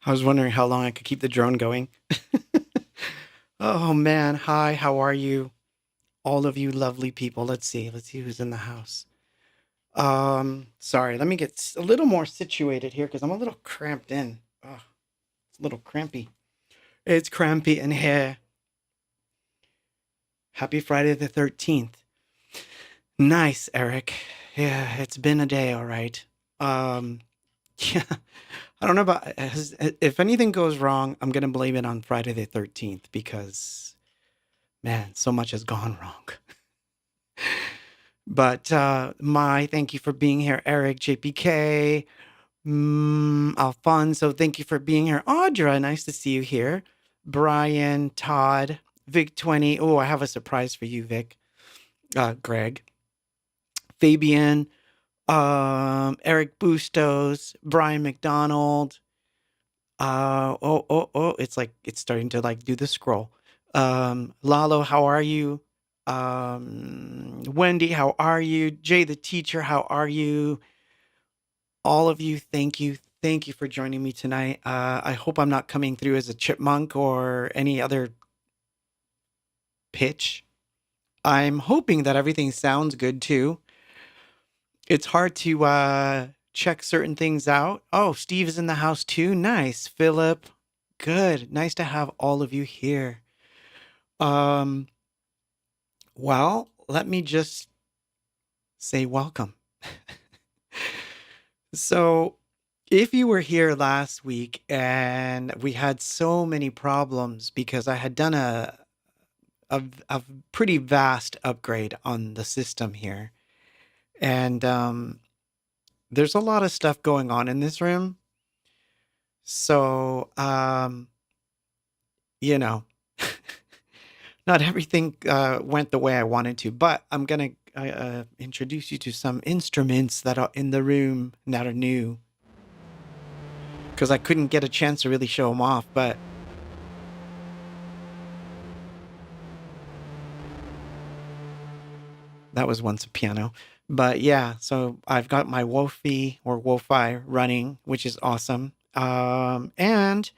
I was wondering how long I could keep the drone going. Oh man, hi, how are you? All of you lovely people. Let's see who's in the house. Sorry, let me get a little more situated here because I'm a little cramped in. Oh, it's a little crampy. It's crampy in here. Happy Friday the 13th. Nice, Eric. Yeah, it's been a day, all right. Um, yeah, I don't know about if anything goes wrong, I'm gonna blame it on Friday the 13th because man, so much has gone wrong. But my thank you for being here, Eric, JPK, Alfonso. Thank you for being here, Audra. Nice to see you here. Brian, Todd, Vic 20. Oh, I have a surprise for you, Vic. Greg, Fabian, Eric Bustos, Brian McDonald. Oh, it's like it's starting to like do the scroll. Lalo, how are you? Wendy, how are you? Jay the teacher, how are you? All of you, thank you. Thank you for joining me tonight. I hope I'm not coming through as a chipmunk or any other pitch. I'm hoping that everything sounds good too. It's hard to check certain things out. Oh, Steve is in the house too. Nice. Philip, good. Nice to have all of you here. Um, well, let me just say welcome. So, if you were here last week and we had so many problems because I had done a pretty vast upgrade on the system here, and there's a lot of stuff going on in this room. So, you know, not everything went the way I wanted to, but I'm gonna introduce you to some instruments that are in the room that are new because I couldn't get a chance to really show them off, but that was once a piano. But yeah, so I've got my Wofi or Wofi running, which is awesome. And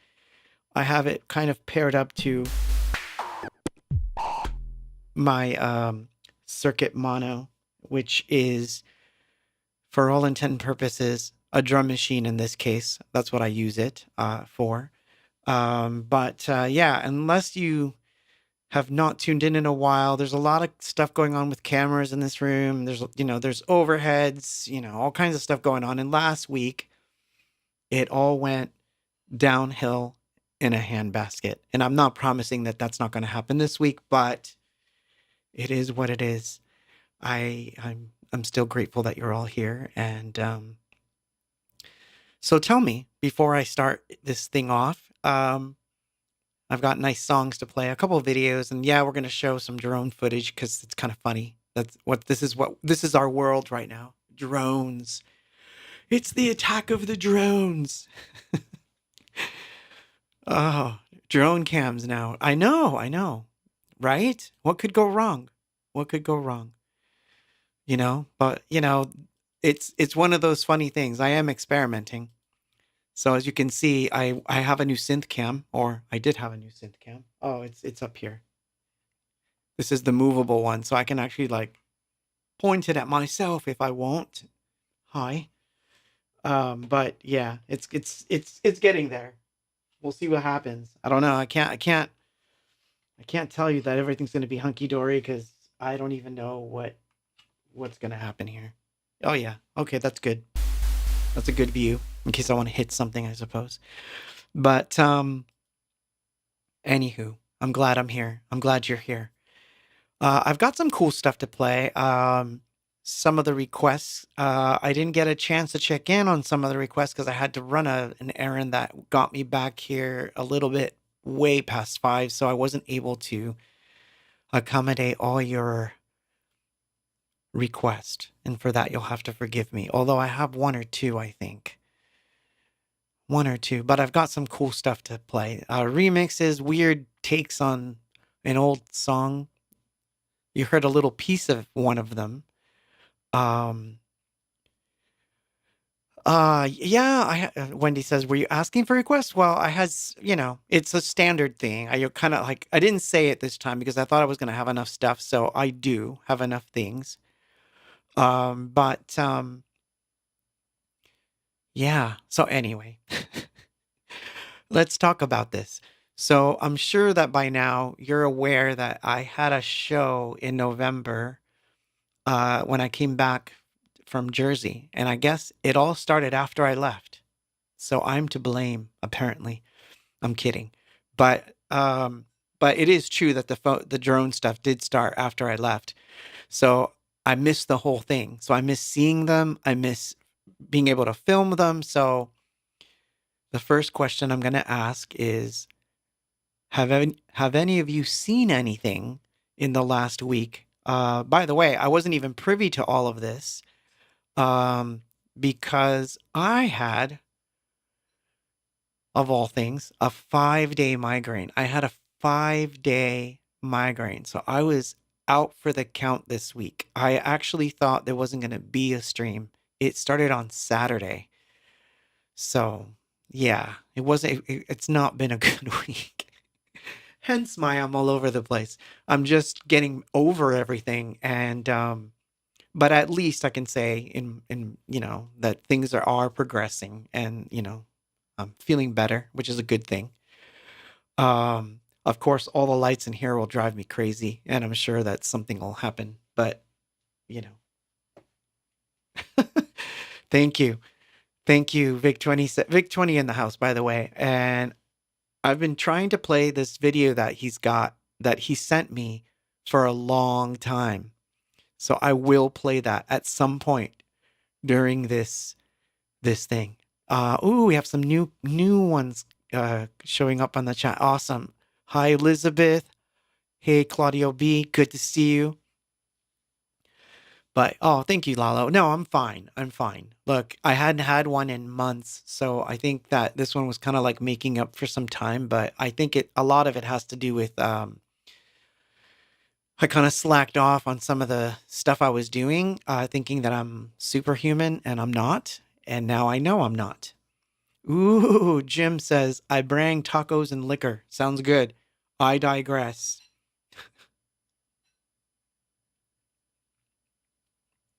I have it kind of paired up to my circuit mono, which is, for all intent and purposes, a drum machine in this case. That's what I use it for. But yeah, unless you have not tuned in a while. There's a lot of stuff going on with cameras in this room. There's overheads, all kinds of stuff going on. And last week, it all went downhill in a handbasket. And I'm not promising that that's not going to happen this week, but it is what it is. I'm still grateful that you're all here. And so tell me before I start this thing off. I've got nice songs to play, a couple of videos, and yeah, we're gonna show some drone footage because it's kind of funny. What this is our world right now. Drones. It's the attack of the drones. Oh, drone cams now. I know. Right? What could go wrong? What could go wrong? But it's one of those funny things. I am experimenting. So as you can see, I have a new synth cam, or I did have a new synth cam. Oh, it's up here. This is the movable one, so I can actually like point it at myself if I want. Hi. But yeah, it's getting there. We'll see what happens. I don't know. I can't tell you that everything's gonna be hunky dory because I don't even know what's gonna happen here. Oh yeah. Okay, that's good. That's a good view in case I want to hit something, I suppose. But anywho, I'm glad I'm here. I'm glad you're here. I've got some cool stuff to play. Some of the requests, I didn't get a chance to check in on some of the requests because I had to run an errand that got me back here a little bit way past 5, so I wasn't able to accommodate all your requests. And for that, you'll have to forgive me. Although I have one or two, I think. One or two, but I've got some cool stuff to play. Remixes, weird takes on an old song. You heard a little piece of one of them. Um, Yeah, Wendy says, were you asking for requests? Well, it's a standard thing. I kind of like, I didn't say it this time because I thought I was going to have enough stuff. So I do have enough things. But yeah. So anyway, let's talk about this. So I'm sure that by now you're aware that I had a show in November when I came back from Jersey. And I guess it all started after I left. So I'm to blame, apparently. I'm kidding. But it is true that the drone stuff did start after I left. So I missed the whole thing. So I miss seeing them. I miss being able to film them. So the first question I'm going to ask is have any of you seen anything in the last week? By the way, I wasn't even privy to all of this um, because I had, of all things, a 5-day migraine. I had a 5-day migraine. So I was out for the count this week. I actually thought there wasn't going to be a stream. It started on Saturday. So, yeah, it's not been a good week. Hence my I'm all over the place. I'm just getting over everything and but at least I can say that things are progressing and I'm feeling better, which is a good thing. Of course, all the lights in here will drive me crazy, and I'm sure that something will happen. But you know, thank you, Vic 20 in the house, by the way. And I've been trying to play this video that he sent me for a long time, so I will play that at some point during this thing. Ooh, we have some new ones showing up on the chat. Awesome. Hi, Elizabeth. Hey, Claudio B. Good to see you. But oh, thank you, Lalo. No, I'm fine. I'm fine. Look, I hadn't had one in months, so I think that this one was kind of like making up for some time. But I think a lot of it has to do with I kind of slacked off on some of the stuff I was doing, thinking that I'm superhuman, and I'm not. And now I know I'm not. Ooh, Jim says, I brang tacos and liquor. Sounds good. I digress.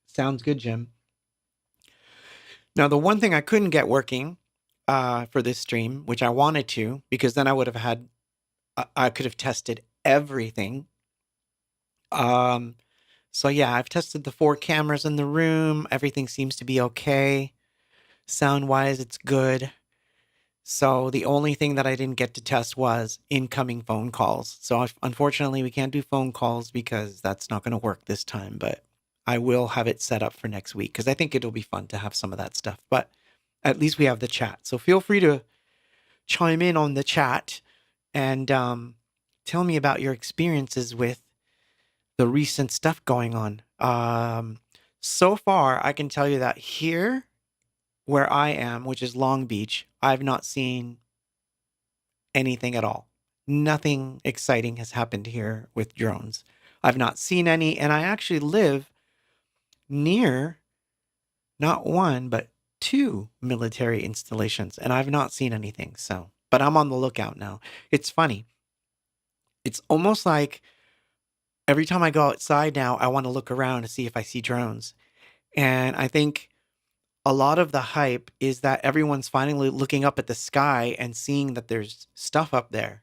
Sounds good, Jim. Now, the one thing I couldn't get working for this stream, which I wanted to, because then I would have I could have tested everything. Um, so yeah, I've tested the 4 cameras in the room. Everything seems to be okay. Sound wise, it's good. So the only thing that I didn't get to test was incoming phone calls. So unfortunately, we can't do phone calls because that's not going to work this time. But I will have it set up for next week because I think it'll be fun to have some of that stuff. But at least we have the chat. So feel free to chime in on the chat and tell me about your experiences with the recent stuff going on. So far, I can tell you that here where I am, which is Long Beach, I've not seen anything at all. Nothing exciting has happened here with drones. I've not seen any, and I actually live near not one, but 2 military installations, and I've not seen anything. So, but I'm on the lookout now. It's funny. It's almost like every time I go outside now, I want to look around to see if I see drones. And I think a lot of the hype is that everyone's finally looking up at the sky and seeing that there's stuff up there.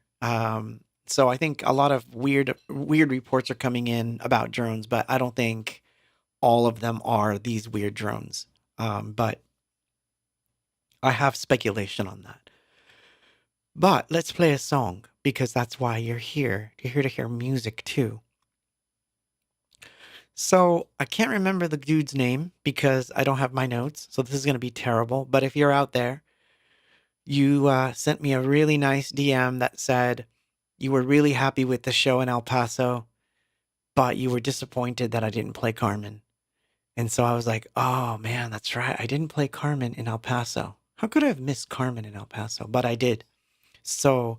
So I think a lot of weird reports are coming in about drones, but I don't think all of them are these weird drones. But I have speculation on that. But let's play a song because that's why you're here. You're here to hear music too. So I can't remember the dude's name because I don't have my notes. So this is going to be terrible. But if you're out there, you sent me a really nice DM that said you were really happy with the show in El Paso, but you were disappointed that I didn't play Carmen. And so I was like, oh man, that's right. I didn't play Carmen in El Paso. How could I have missed Carmen in El Paso? But I did. So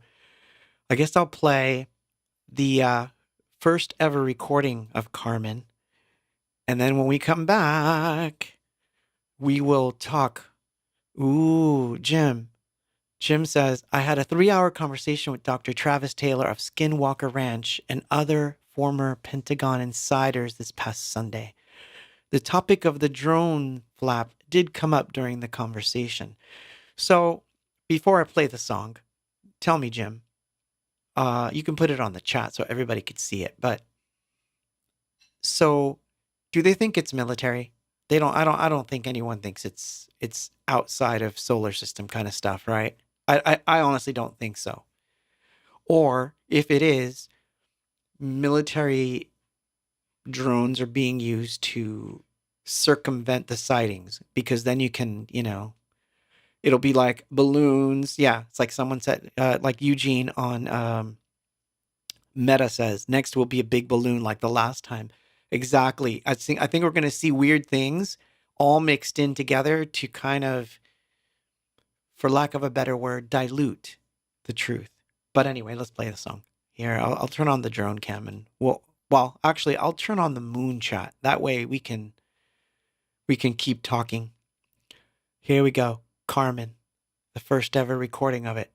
I guess I'll play the first ever recording of Carmen. And then when we come back, we will talk Ooh, Jim. Jim says, I had a 3 hour conversation with Dr. Travis Taylor of Skinwalker Ranch and other former Pentagon insiders this past Sunday. The topic of the drone flap did come up during the conversation. So, before I play the song, tell me, Jim, you can put it on the chat so everybody could see it, but so do they think it's military? I don't think anyone thinks it's outside of solar system kind of stuff, right? I honestly don't think so. Or if it is, military drones are being used to circumvent the sightings because then you can, it'll be like balloons. Yeah, it's like someone said, like Eugene on Meta says, next will be a big balloon like the last time. Exactly. I think we're going to see weird things all mixed in together to kind of, for lack of a better word, dilute the truth. But anyway, let's play the song. Here, I'll turn on the drone cam and well, actually, I'll turn on the moon chat. That way we can keep talking. Here we go. Carmen, the first ever recording of it.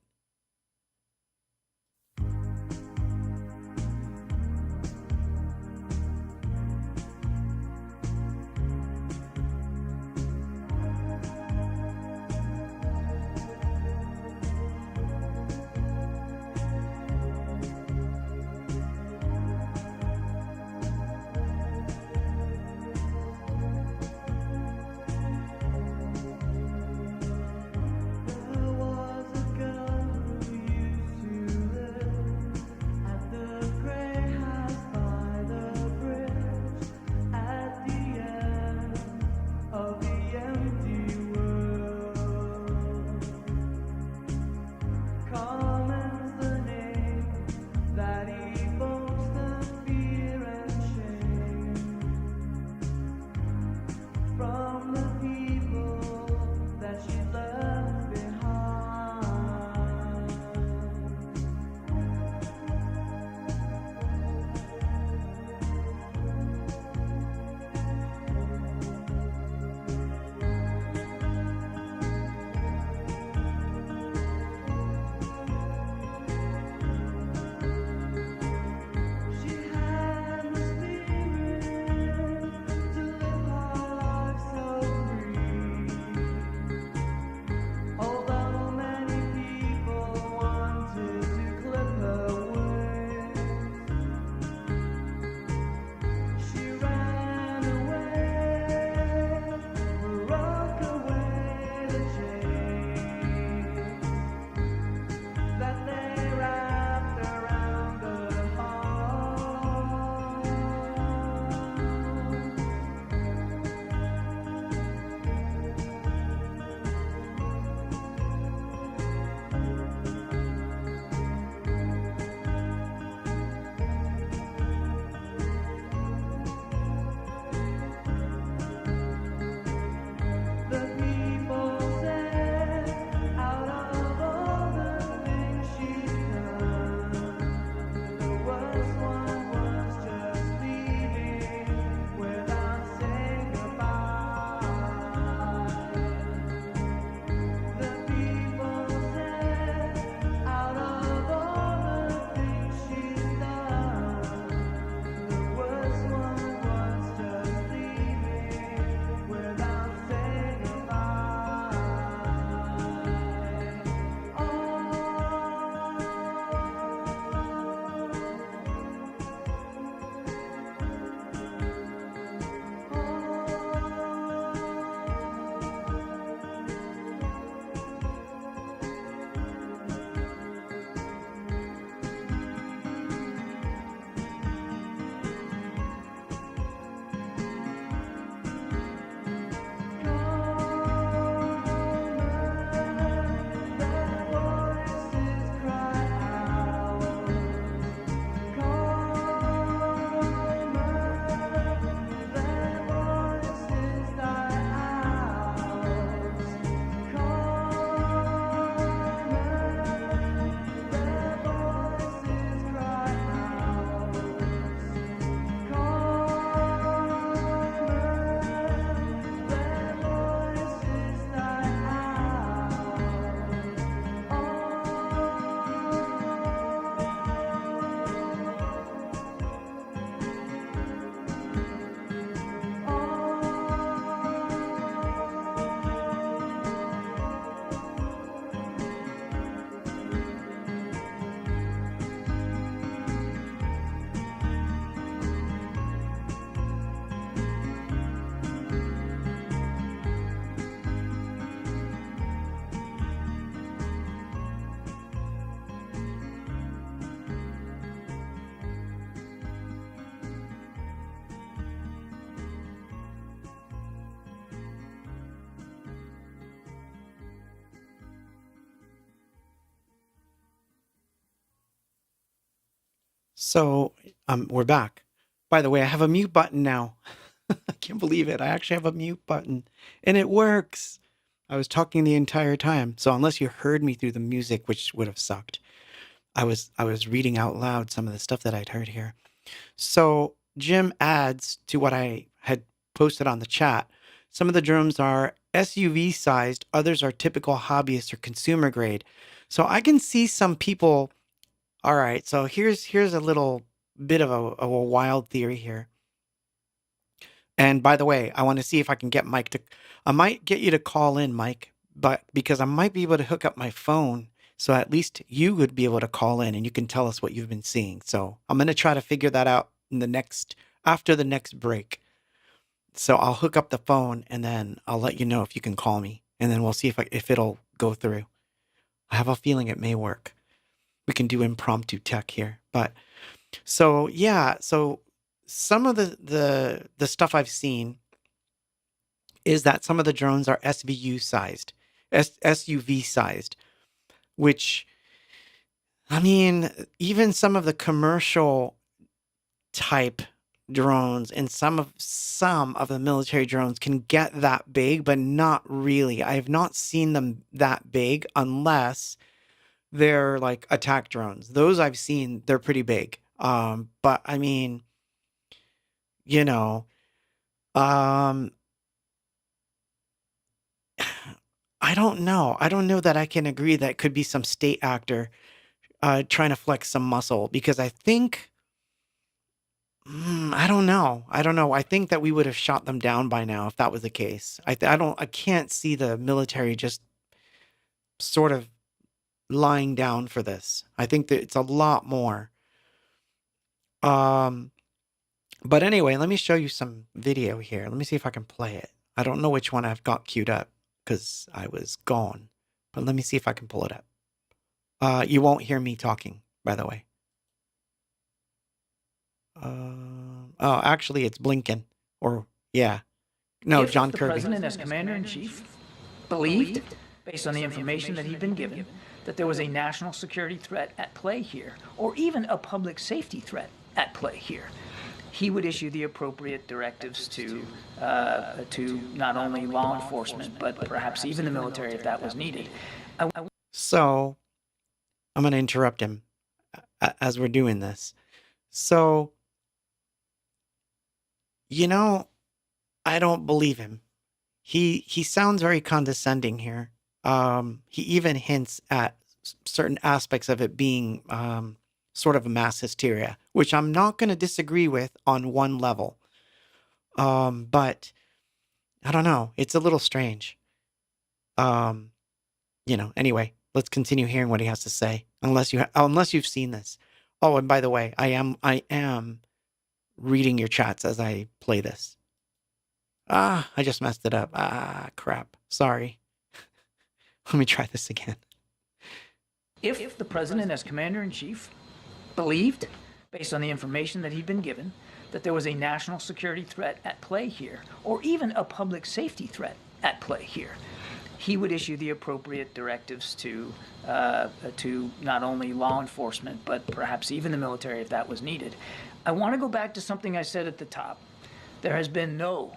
There was a girl So, we're back. By the way, I have a mute button now. I can't believe it. I actually have a mute button and it works. I was talking the entire time. So unless you heard me through the music, which would have sucked, I was reading out loud some of the stuff that I'd heard here. So Jim adds to what I had posted on the chat. Some of the drones are SUV sized, others are typical hobbyist or consumer grade. So I can see some people. All right, so here's a little bit of a wild theory here. And by the way, I want to see if I can get Mike to. I might get you to call in, Mike, but because I might be able to hook up my phone, so at least you would be able to call in and you can tell us what you've been seeing. So I'm gonna try to figure that out in the next after the next break. So I'll hook up the phone and then I'll let you know if you can call me, and then we'll see if it'll go through. I have a feeling it may work. We can do impromptu tech here, but so yeah, so some of the stuff I've seen is that some of the drones are SVU sized, SUV sized, which I mean, even some of the commercial type drones and some of the military drones can get that big, but not really. I have not seen them that big unless they're like attack drones. Those I've seen, they're pretty big. But I mean, you know, um, I don't know. I don't know that I can agree that could be some state actor trying to flex some muscle because I think, I don't know. I don't know. I think that we would have shot them down by now if that was the case. I can't see the military just sort of lying down for this. I think that it's a lot more. Um, but anyway, let me show you some video here. Let me see if I can play it. I don't know which one I've got queued up because I was gone, but let me see if I can pull it up. You won't hear me talking, by the way. Oh, actually, it's Blinken. Or, yeah. No, If John the Kirby. president, as commander-in-chief, believed, based on the information that he'd been given, that there was a national security threat at play here, or even a public safety threat at play here, he would issue the appropriate directives to not only law enforcement, but perhaps even the military if that was needed. So, I'm going to interrupt him as we're doing this. So, you know, I don't believe him. He sounds very condescending here. He even hints at certain aspects of it being sort of a mass hysteria, which I'm not going to disagree with on one level. But I don't know. It's a little strange. Anyway, let's continue hearing what he has to say. Unless you've seen this. Oh, and by the way, I am reading your chats as I play this. I just messed it up. Crap. Sorry. Let me try this again. If the president, as commander-in-chief, believed, based on the information that he'd been given, that there was a national security threat at play here, or even a public safety threat at play here, he would issue the appropriate directives to not only law enforcement, but perhaps even the military if that was needed. I want to go back to something I said at the top. There has been no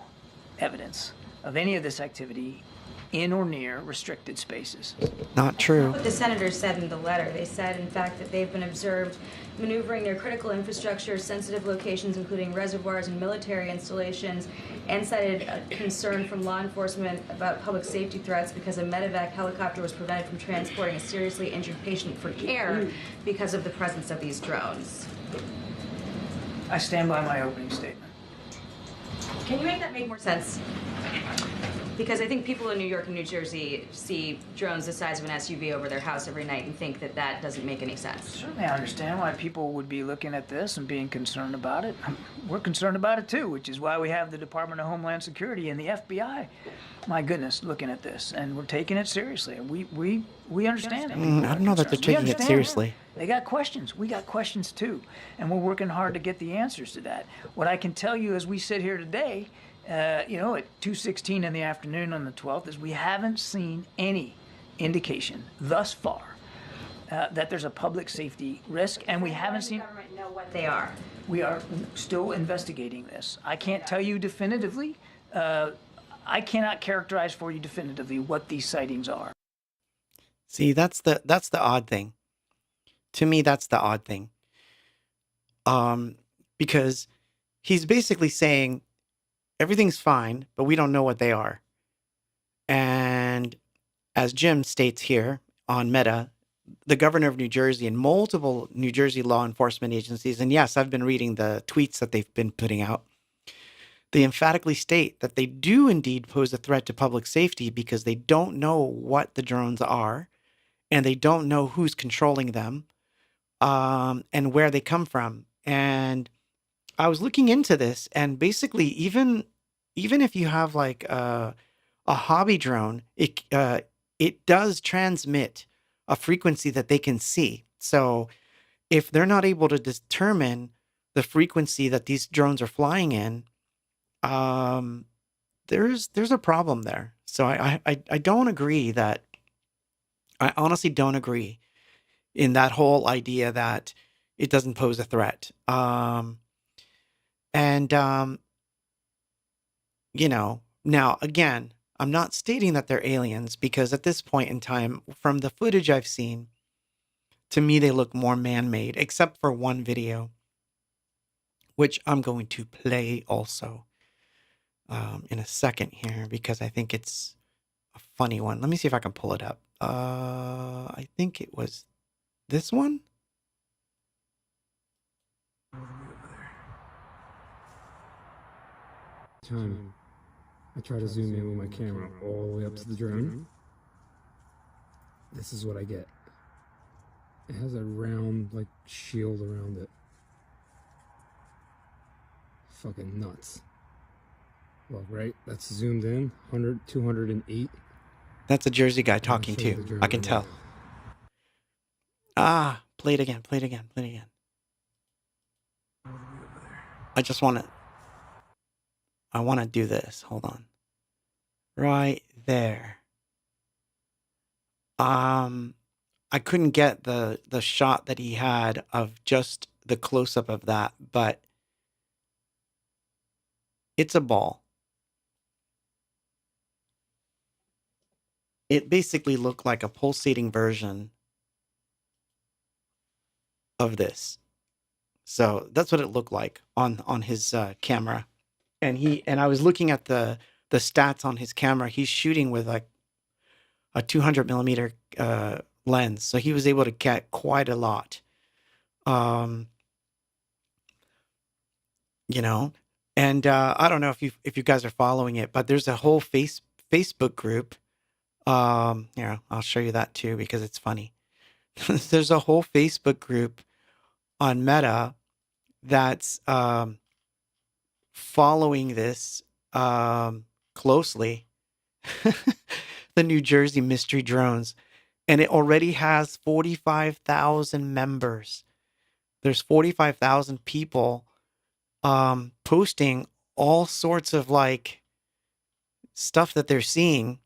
evidence of any of this activity in or near restricted spaces. Not true. What the senators said in the letter, they said, in fact, that they've been observed maneuvering their critical infrastructure, sensitive locations, including reservoirs and military installations, and cited a concern from law enforcement about public safety threats because a medevac helicopter was prevented from transporting a seriously injured patient for care because of the presence of these drones. I stand by my opening statement. Can you make that make more sense? Because I think people in New York and New Jersey see drones the size of an SUV over their house every night and think that that doesn't make any sense. Certainly I understand why people would be looking at this and being concerned about it. We're concerned about it too, which is why we have the Department of Homeland Security and the FBI, my goodness, looking at this. And we're taking it seriously. We understand it. I don't know that they're taking it seriously. They got questions. We got questions too. And we're working hard to get the answers to that. What I can tell you as we sit here today, at 2:16 in the afternoon on the 12th, is we haven't seen any indication thus far that there's a public safety risk, and we haven't seen. Government know what they are. We are still investigating this. I can't tell you definitively. I cannot characterize for you definitively what these sightings are. See, that's the odd thing. To me, that's the odd thing. Um, because he's basically saying everything's fine, but we don't know what they are. And as Jim states here on Meta, the governor of New Jersey and multiple New Jersey law enforcement agencies, and yes, I've been reading the tweets that they've been putting out, they emphatically state that they do indeed pose a threat to public safety because they don't know what the drones are and they don't know who's controlling them, and where they come from. And I was looking into this, and basically, even if you have like a hobby drone, it does transmit a frequency that they can see. So if they're not able to determine the frequency that these drones are flying in, um, there's a problem there. So I don't agree that I honestly don't agree in that whole idea that it doesn't pose a threat. And you know, now again, I'm not stating that they're aliens because at this point in time, from the footage I've seen, to me they look more man-made, except for one video, which I'm going to play also in a second here because I think it's a funny one. Let me see if I can pull it up. I think it was this one. Time. I try to zoom in with my camera all the way up to the drone. This is what I get. It has a round, like, shield around it. Fucking nuts. Well, right? That's zoomed in. 100, 208. That's a Jersey guy I'll talking show you too. the drone I can now. tell. Ah, play it again, play it again, play it again. I just want to, I want to do this. Hold on. Right there. I couldn't get the shot that he had of just the close up of that, but it's a ball. It basically looked like a pulsating version of this. So that's what it looked like on his camera. And I was looking at the stats on his camera. He's shooting with like a 200 millimeter lens, so he was able to get quite a lot. Um, you know, and I don't know if you guys are following it, but there's a whole Facebook group. Here, I'll show you that too because it's funny. There's a whole Facebook group on Meta that's following this closely. The New Jersey mystery drones, and it already has 45,000 members. There's 45,000 people posting all sorts of like stuff that they're seeing.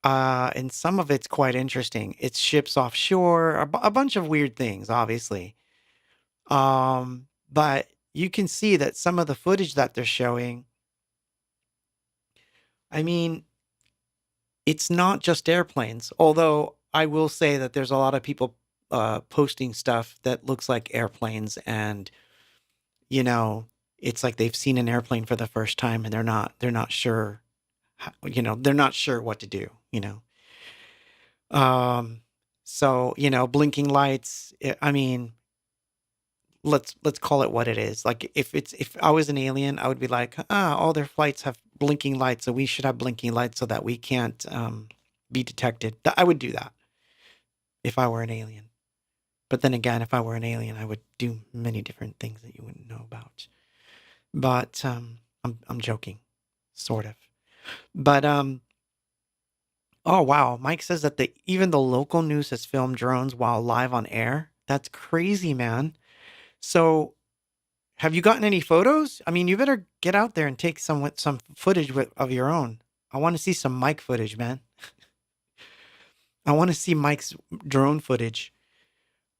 And some of it's quite interesting. It's ships offshore, a bunch of weird things, obviously. But you can see that some of the footage that they're showing, I mean, it's not just airplanes, although I will say that there's a lot of people posting stuff that looks like airplanes, and you know, it's like they've seen an airplane for the first time and they're not sure they're not sure what to do, you know. So, blinking lights, I mean, let's call it what it is. Like if I was an alien, I would be like, all their flights have blinking lights, so we should have blinking lights so that we can't be detected. I would do that if I were an alien. But then again, if I were an alien, I would do many different things that you wouldn't know about. But I'm joking, sort of. But oh wow, Mike says that even the local news has filmed drones while live on air. That's crazy, man. So, have you gotten any photos? I mean, you better get out there and take some footage of your own. I want to see some Mike footage, man. I want to see Mike's drone footage.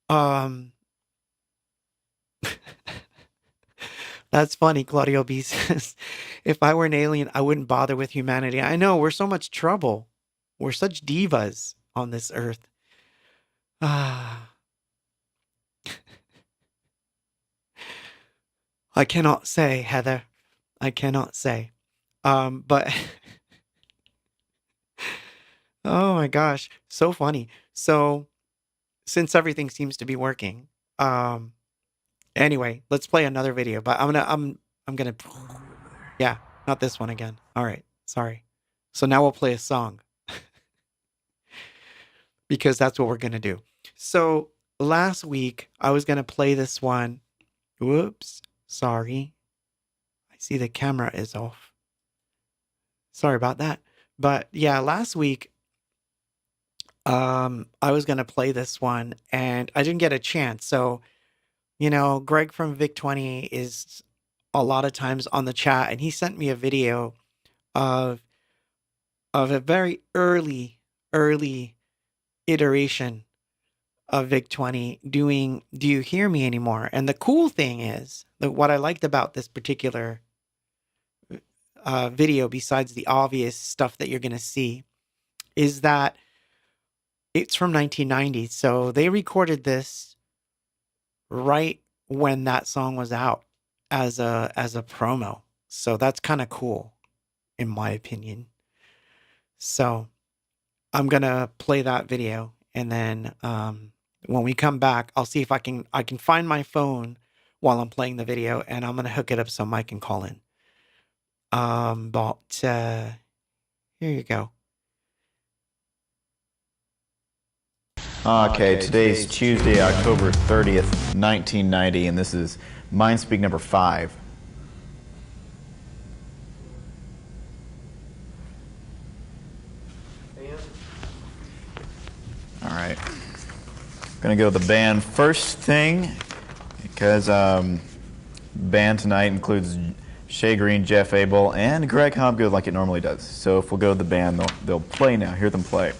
Um, That's funny. Claudio B says, if I were an alien, I wouldn't bother with humanity. I know, we're so much trouble. We're such divas on this earth. Ah, I cannot say, Heather. I cannot say. But oh my gosh, so funny. So since everything seems to be working, um, anyway, let's play another video. But I'm gonna, yeah, not this one again. All right, sorry. So now we'll play a song because that's what we're gonna do. So last week I was gonna play this one. Whoops, sorry. I see the camera is off. Sorry about that. But yeah, last week I was gonna play this one and I didn't get a chance. So, Greg from Vic20 is a lot of times on the chat and he sent me a video of a very early iteration of Vic20 doing Do You Hear Me Anymore? And the cool thing is that what I liked about this particular video, besides the obvious stuff that you're gonna see, is that it's from 1990. So they recorded this right when that song was out as a promo. So that's kind of cool in my opinion. So I'm going to play that video and then when we come back, I'll see if I can find my phone while I'm playing the video and I'm going to hook it up so Mike can call in. But here you go. Okay, today's Tuesday, October 30th, 1990, and this is Mindspeak number 5. All right. Gonna go with the band first thing, because band tonight includes Shay Green, Jeff Abel, and Greg Hobgood like it normally does. So if we'll go with the band, they'll play now. Hear them play.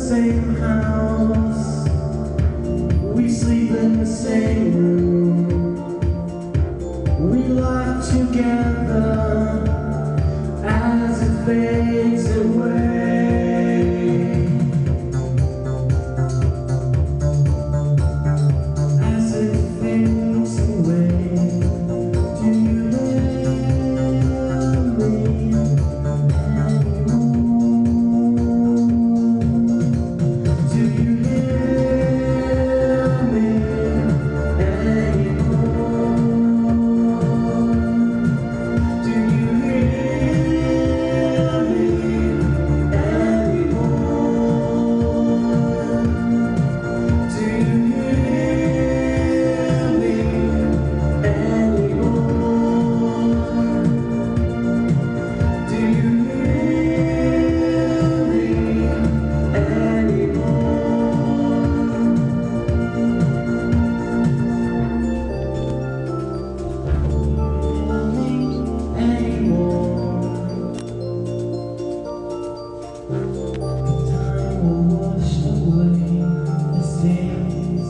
same house, we sleep in the same room, we laugh together as it fades away, as it fades away. Do you love me anymore? Do you love me anymore? Do you hear me anymore? Do you hear me anymore? Do you hear me anymore? Time will wash away the stains.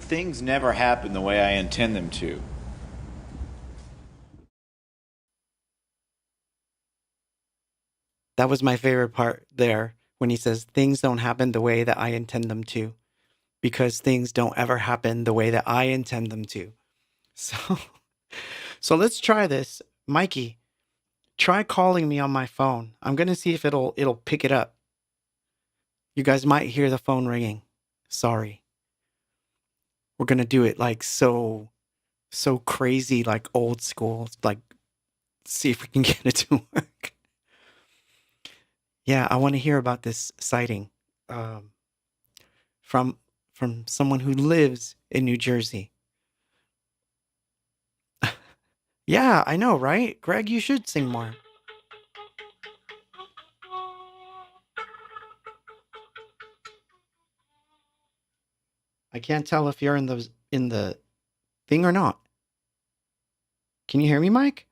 Things never happen the way I intend them to. That was my favorite part there when he says things don't happen the way that I intend them to, because things don't ever happen the way that I intend them to. So so let's try this. Mikey, try calling me on my phone. I'm going to see if it'll pick it up. You guys might hear the phone ringing. Sorry. We're going to do it like so crazy, like old school, like see if we can get it to work. Yeah, I want to hear about this sighting um, from someone who lives in New Jersey. Yeah, I know, right? Greg, you should sing more. I can't tell if you're in the thing or not. Can you hear me, Mike?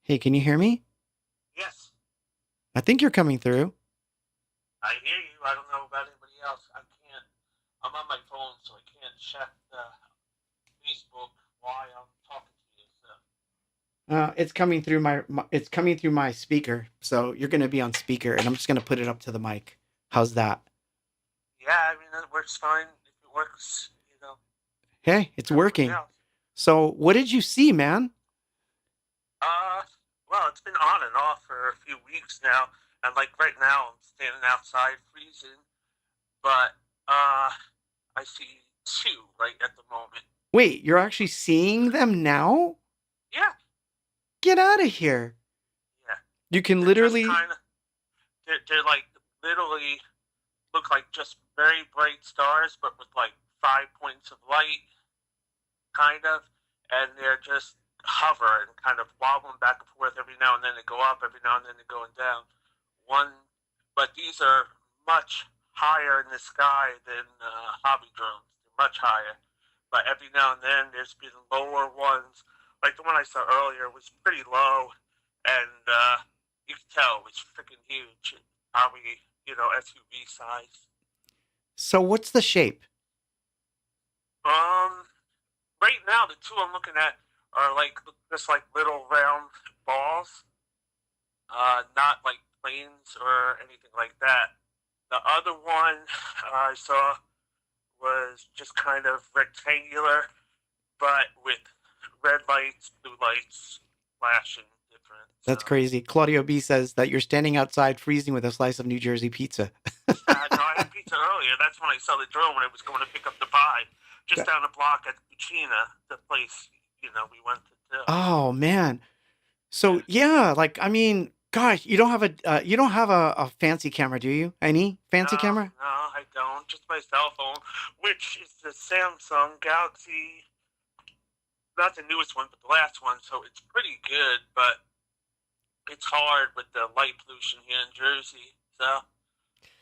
Hey, can you hear me? Yes, I think you're coming through. I hear you. I don't know about anybody else. I can't. I'm on my phone, so I can't check Facebook while I'm talking to you. So It's coming through it's coming through my speaker. So you're going to be on speaker and I'm just going to put it up to the mic. How's that? yeah, I mean that works fine. If it works, Hey, it's everybody working. else. So, what did you see, man? Well, it's been on and off for a few weeks now, and like right now, I'm standing outside freezing, but I see two right at the moment. Wait, you're actually seeing them now? Yeah, Get out of here. yeah. You can They're literally just kind of they're like literally look like just very bright stars, but with like 5 points of light, kind of, and they're just hover and kind of wobbling back and forth. Every now and then they go up, every now and then they're going down. But these are much higher in the sky than hobby drones. They're much higher, but every now and then there's been lower ones. Like the one I saw earlier was pretty low, and you could tell it was freaking huge, probably SUV size. So, what's the shape? Right now the two I'm looking at are like just like little round balls, not like planes or anything like that. The other one I saw was just kind of rectangular, but with red lights, blue lights, flashing different. That's crazy. Claudio B says that you're standing outside freezing with a slice of New Jersey pizza. No, I had pizza earlier. That's when I saw the drone when I was going to pick up the pie. Just down the block at Cucina, the place, we went to. Oh, man. So, yeah, like I mean, gosh, you don't have a fancy camera, do you? Any fancy camera? No, I don't. Just my cell phone, which is the Samsung Galaxy, not the newest one, but the last one. So it's pretty good, but it's hard with the light pollution here in Jersey. So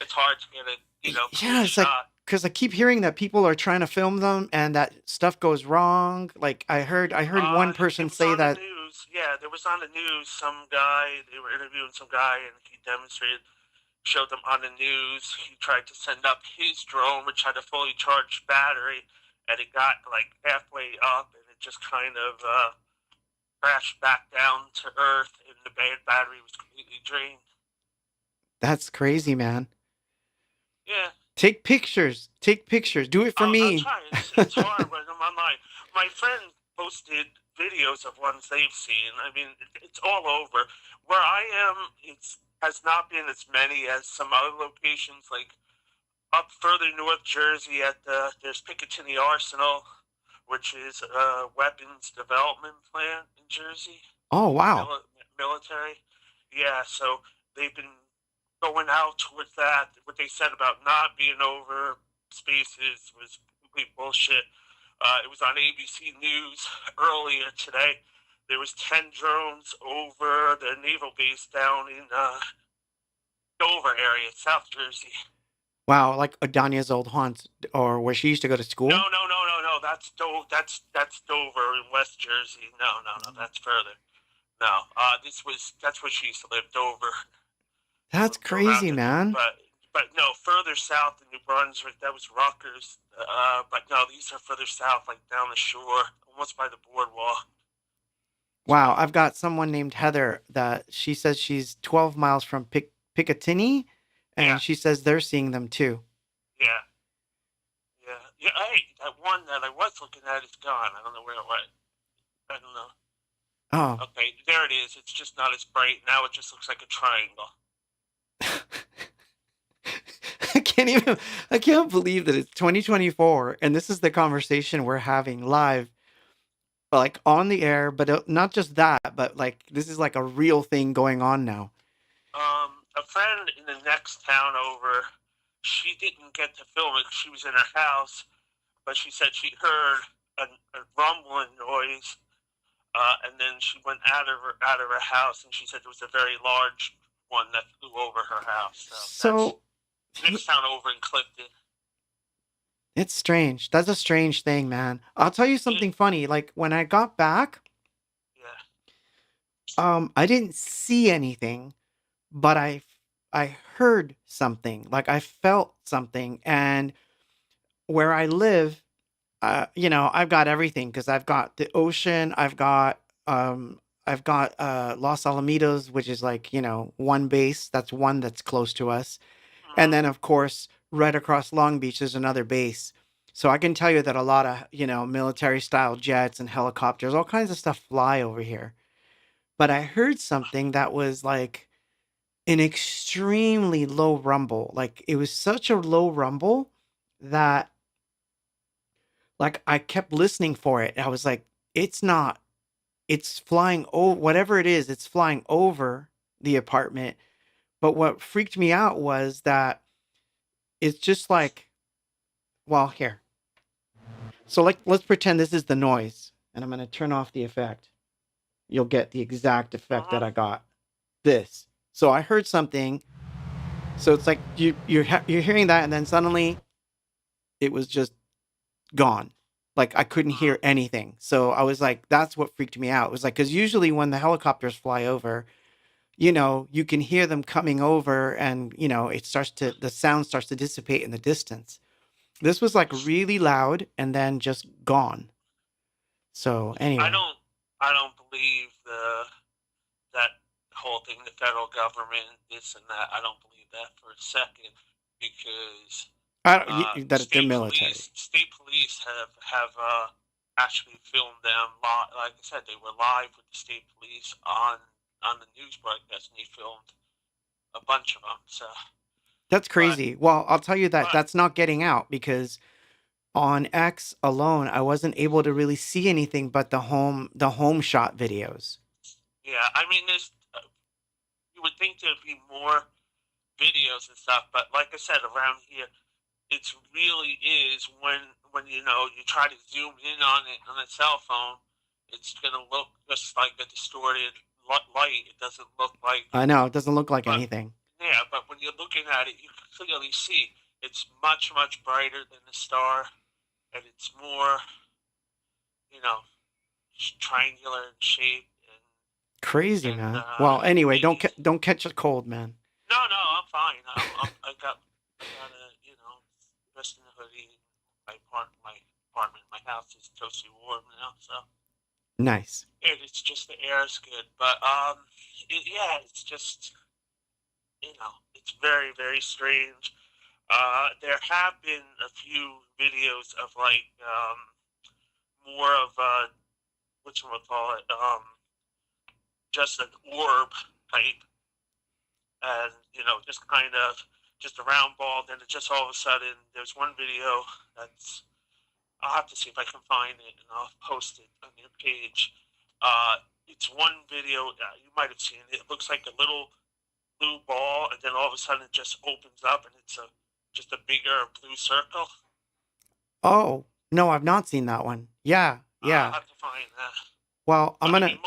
it's hard to get a Yeah, it's shot. like because I keep hearing that people are trying to film them and that stuff goes wrong. Like I heard one person It was say on the that. news. Yeah, there was on the news. Some guy, they were interviewing some guy, and he demonstrated, showed them on the news. He tried to send up his drone, which had a fully charged battery, and it got like halfway up, and it just kind of crashed back down to Earth, and the battery was completely drained. That's crazy, man. Yeah, Take pictures. Take pictures. Do it for I'll me. try. It's hard when I'm online. My friend posted videos of ones they've seen. I mean, it's all over. Where I am, it's has not been as many as some other locations, like up further north Jersey at there's Picatinny Arsenal, which is a weapons development plant in Jersey, Oh, wow. military. Yeah, so they've been going out towards that. What they said about not being over spaces was complete bullshit. It was on ABC News earlier today. There was 10 drones over the naval base down in Dover area, South Jersey. Wow, like Adania's old haunts or where she used to go to No, school? no, no, no, no. That's Dover in West Jersey. No, no, no. That's further. No, that's where she used to live, Dover, That's around crazy, it. man. But no, further south in New Brunswick, that was Rutgers. But no, these are further south, like down the shore, almost by the boardwalk. Wow, I've got someone named Heather that she says she's 12 miles from Picatinny, Yeah, and she says they're seeing them too. yeah, yeah, yeah. Hey, that one that I was looking at is gone. I don't know where it went. I don't know. Oh. Okay, there it is. It's just not as bright now. It just looks like a triangle. I can't believe that it's 2024 and this is the conversation we're having live, like on the air, but not just that, but like this is like a real thing going on now. A friend in the next town over, she didn't get to film it. She was in her house, but she said she heard a rumbling noise, and then she went out of her house, and she said there was a very large one that flew over her house. So that's So next town over in Clifton. it's strange. That's a strange thing, man. I'll tell you Yeah, something funny. Like when I got back, yeah. I didn't see anything, but I heard something. Like I felt something, and where I live, I've got everything because I've got the ocean, I've got Los Alamitos, which is like, one base. That's one that's close to us. And Mm-hmm. then of course, right across Long Beach there's another base. So I can tell you that a lot of, military style jets and helicopters, all kinds of stuff fly over here. But I heard something that was like an extremely low rumble. Like it was such a low rumble that like I kept listening for it. I was like, it's not, it's flying over, whatever it is, it's flying over the apartment. But what freaked me out was that it's just like, well, here. So like let's pretend this is the noise and I'm going to turn off the effect. You'll get the exact effect that Mm-hmm. I got. This. So I heard something. So it's like you're hearing that and then suddenly it was just gone. Like I couldn't Mm-hmm. hear anything. So I was like, that's what freaked me out. It was like, because usually when the helicopters fly over, you can hear them coming over and, the sound starts to dissipate in the distance. This was like really loud and then just gone. So I anyway, don't. I don't believe that whole thing, the federal government, this and that. I don't believe that for a second because that they're military. state police have actually filmed them. Like I said, they were live with the state police on the news broadcast, and they filmed a bunch of them. So, That's but crazy. Well, I'll tell you that but that's not getting out because on X alone, I wasn't able to really see anything but the home shot videos. yeah, I mean, there's you would think there'd be more videos and stuff, but like I said, around here, it really is when you try to zoom in on it on a cell phone, it's gonna look just like a distorted light. It doesn't look like, I know it doesn't look like but anything. yeah, but when you're looking at it, you can clearly see it's much, much brighter than the star, and it's more, you know, triangular in shape, Crazy, and man. Well, anyway, it, don't catch a cold, man. no, I'm fine. I got a, dressed in a hoodie. My apartment, my house is toasty warm now, so Nice. it's just the air is good. But yeah, it's just, it's very, very strange. There have been a few videos of like more of what you call it, just an orb type, and just kind of just a round ball. Then it just all of a sudden, there's one video that's, I'll have to see if I can find it and I'll post it on your page. It's one video you might have seen. It looks like a little blue ball, and then all of a sudden it just opens up, and it's just a bigger blue circle. Oh, no, I've not seen that one. Yeah, I'll yeah. have to find that. Well, I'm I gonna. mean,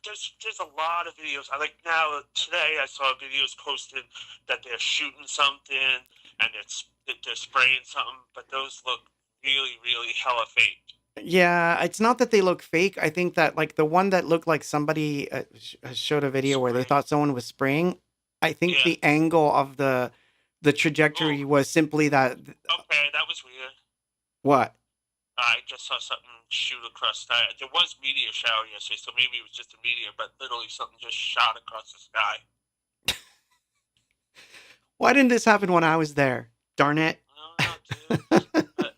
there's a lot of videos. I like now today I saw videos posted that they're shooting something and they're spraying something, but those look really, really hella fake. Yeah, it's not that they look fake. I think that like the one that looked like somebody showed a video where they Spraying. thought someone was spraying. I think Yeah. the angle of the trajectory Ooh. was simply that. Okay, that was weird. What? I just saw something shoot across the sky. There was meteor shower yesterday, so maybe it was just a meteor, but literally something just shot across the sky. Why didn't this happen when I was there? Darn it. I don't know, dude.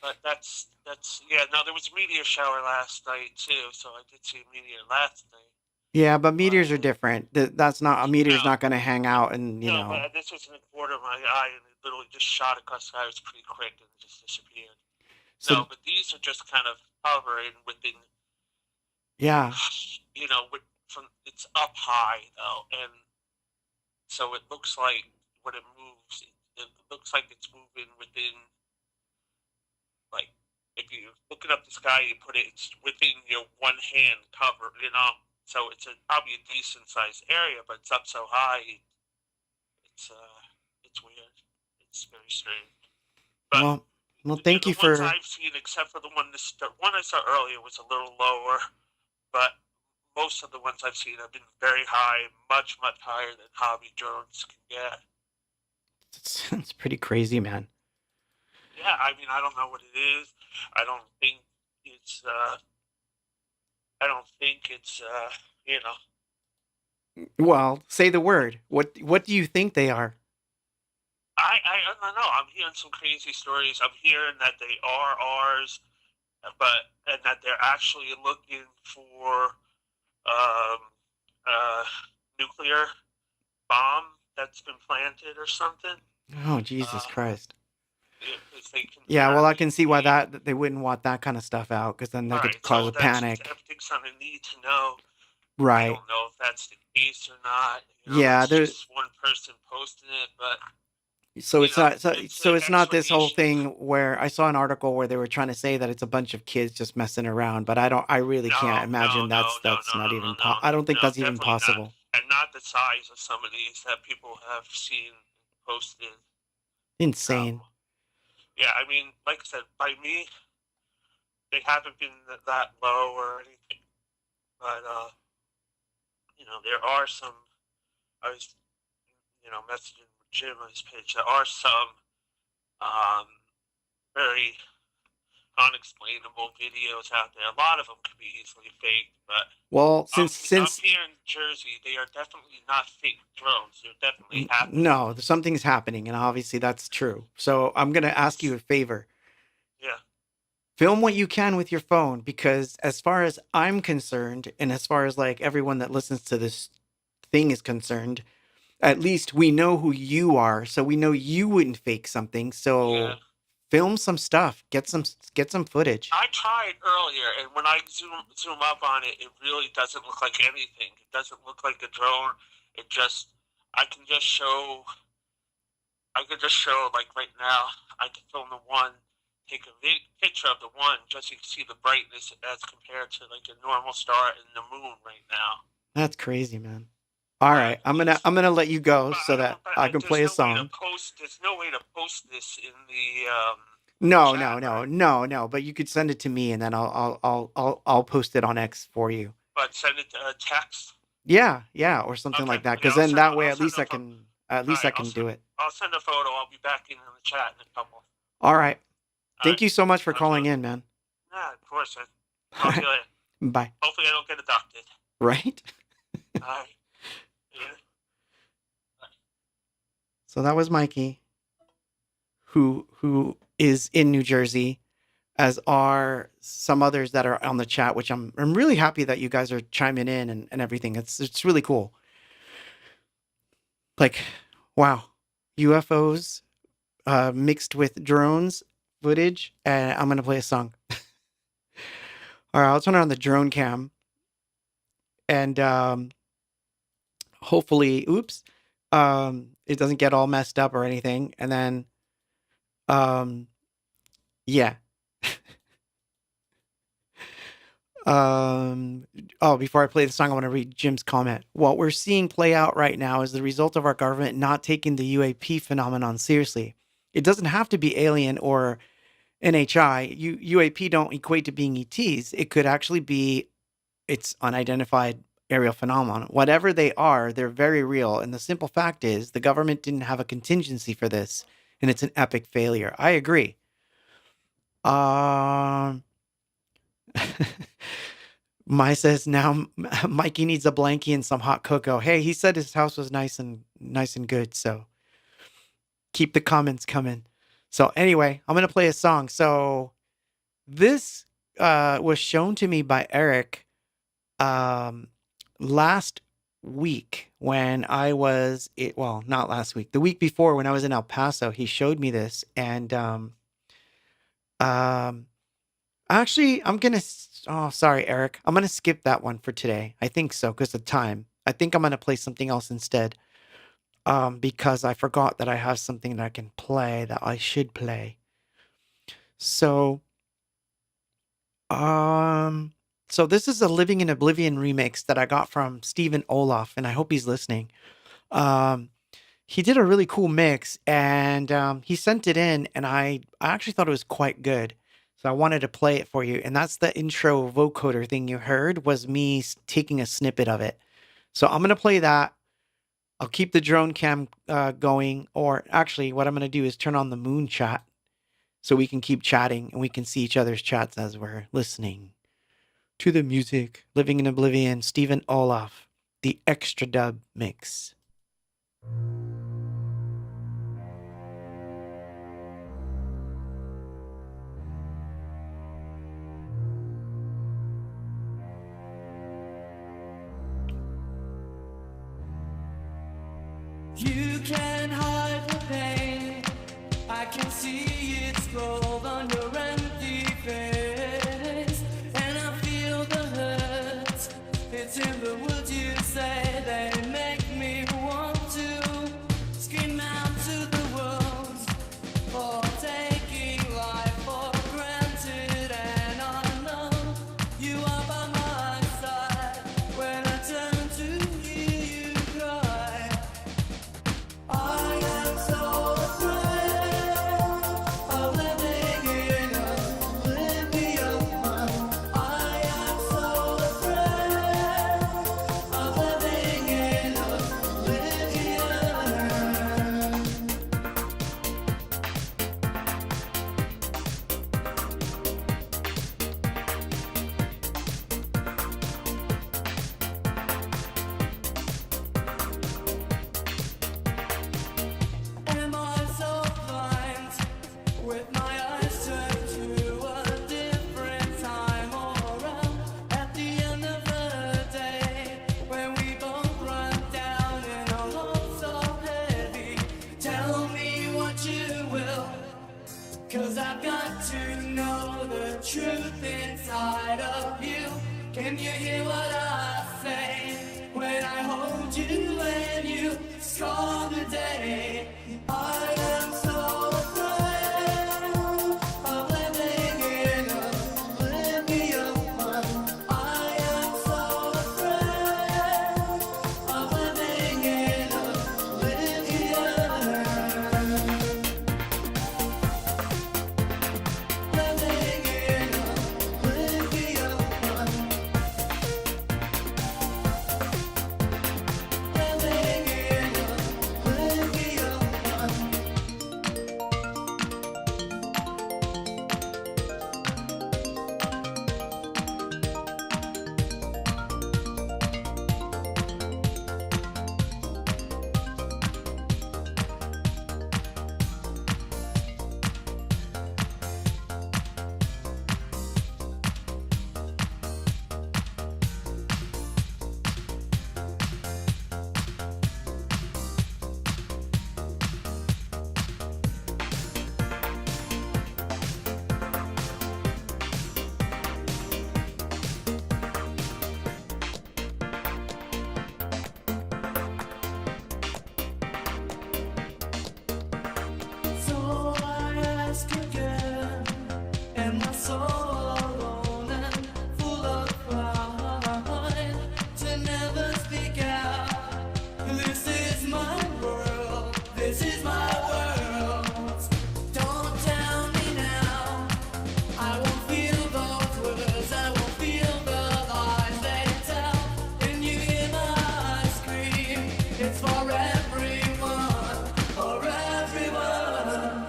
But that's yeah. No, there was a meteor shower last night too, so I did see a meteor last night. Yeah, but But meteors are different. That's not a meteor's no, not going to hang out and, you no, know. but this was in the corner of my eye, and it literally just shot across the sky. It was pretty quick and just disappeared. So No, but these are just kind of hovering within, yeah. from it's up high though, and so it looks like when it moves, it looks like it's moving within, like, if you're looking up the sky, it's within your one hand cover, So it's probably a decent sized area, but it's up so high. It's weird. It's very strange. But Well, thank the you ones for I've seen, except for the one I saw earlier, was a little lower. But most of the ones I've seen have been very high, much, much higher than hobby drones can get. it's pretty crazy, man. Yeah, I mean, I don't know what it is. I don't think it's. I don't think it's. You know. Well, say the word. What do you think they are? I don't know. I'm hearing some crazy stories. I'm hearing that they are ours, and that they're actually looking for um, a nuclear bomb that's been planted or something. Oh, Jesus Uh, Christ. if they can Yeah, well, I apparently can see why see. that they wouldn't want that kind of stuff out because then that Right, could cause so a that's panic. everything's on a need to know. I Right. don't know if that's the case or not. Yeah, It's there. just one person posting it, but So it's not it's so an it's not this whole explanation. thing where I saw an article where they were trying to say that it's a bunch of kids just messing around, but I really can't No, imagine no, no, no, that's no, not no, even no, no, I don't think no, that's even definitely not, possible. and not the size of some of these that people have seen posted. Insane. Yeah, I mean, like I said, by me, they haven't been that low or anything, but there are some. I was, messaging Jim on his page. There are some um, very unexplainable videos out there. A lot of them could be easily faked, but Well, I'm since here in Jersey. They are definitely not fake drones. They're definitely happening. no, something's happening, and obviously that's true. So I'm gonna ask you a favor. Yeah. Film what you can with your phone because as far as I'm concerned, and as far as like everyone that listens to this thing is concerned, at least we know who you are, so we know you wouldn't fake something. Yeah. So film some stuff, get some footage. I tried earlier, and when I zoom up on it, it really doesn't look like anything. It doesn't look like a drone. It just I can just show. I could just show like right now. I can film the one, take a picture of the one, just so you can see the brightness as compared to like a normal star and the moon right now. That's crazy, man. All right, I'm gonna let you go But so that I can play a song. There's no way to post this in the No, chat, no, no, right? no, no. But you could send it to me, and then I'll post it on X for you. But send it to a text. Yeah, yeah, or something Okay. like that. Yeah, Because then that way, I'll at send least a I photo. can at All least I right, can do it. I'll send a photo. I'll be back in the chat in a couple. All right. All Thank right. you so much for Talk to you calling later. in, man. Yeah, of course. All Talk to you right. later. Bye. Hopefully, I don't get abducted. Right? All right. Yeah. So that was Mikey, who is in New Jersey, as are some others that are on the chat, which I'm really happy that you guys are chiming in and everything. It's really cool. Like, wow, UFOs mixed with drones footage, and I'm gonna play a song. All right, I'll turn on the drone cam, and hopefully, oops, it doesn't get all messed up or anything. And then, yeah. Before I play the song, I want to read Jim's comment. What we're seeing play out right now is the result of our government not taking the UAP phenomenon seriously. It doesn't have to be alien or NHI. UAP don't equate to being ETs. It could actually be it's unidentified aerial phenomenon. Whatever they are, they're very real. And the simple fact is the government didn't have a contingency for this, and it's an epic failure. I agree. Mai says now Mikey needs a blankie and some hot cocoa. Hey, he said his house was nice and good, so keep the comments coming. So anyway, I'm gonna play a song. So this was shown to me by Eric last week when I was not last week, the week before when I was in El Paso. He showed me this, and actually, oh, sorry, Eric. I'm gonna skip that one for today. I think so, because of time. I think I'm gonna play something else instead. Because I forgot that I have something that I can play that I should play. So, so this is a Living in Oblivion remix that I got from Stephen Olaf, and I hope he's listening. He did a really cool mix, and he sent it in, and I actually thought it was quite good. So I wanted to play it for you. And that's the intro vocoder thing you heard was me taking a snippet of it. So I'm going to play that. I'll keep the drone cam going. Or actually, what I'm going to do is turn on the moon chat so we can keep chatting and we can see each other's chats as we're listening to the music. Living in Oblivion, Stephen Olaf, the extra dub mix. You can hide the pain. I can see it scrolled on your empty face. And I feel the hurt. It's in the words you say. They make me want to scream out to the world for taking life for granted. And I know you are by my side when I turn to hear you cry. I am so afraid of living in oblivion. I am so afraid of living in oblivion. Am I so blind with my eyes turned to a different time or around at the end of the day when we both run down in a hole so heavy? Tell me what you will, 'cause I've got to know the truth inside of you. Can you hear what I say when I hold you and you score the day? I am so afraid of living in oblivion. I am so afraid of living am I so alone and full of pride to never speak out? This is my world, this is my world. Don't tell me now, I won't feel those words, I won't feel the lies they tell. When you hear my scream, it's for everyone, for everyone.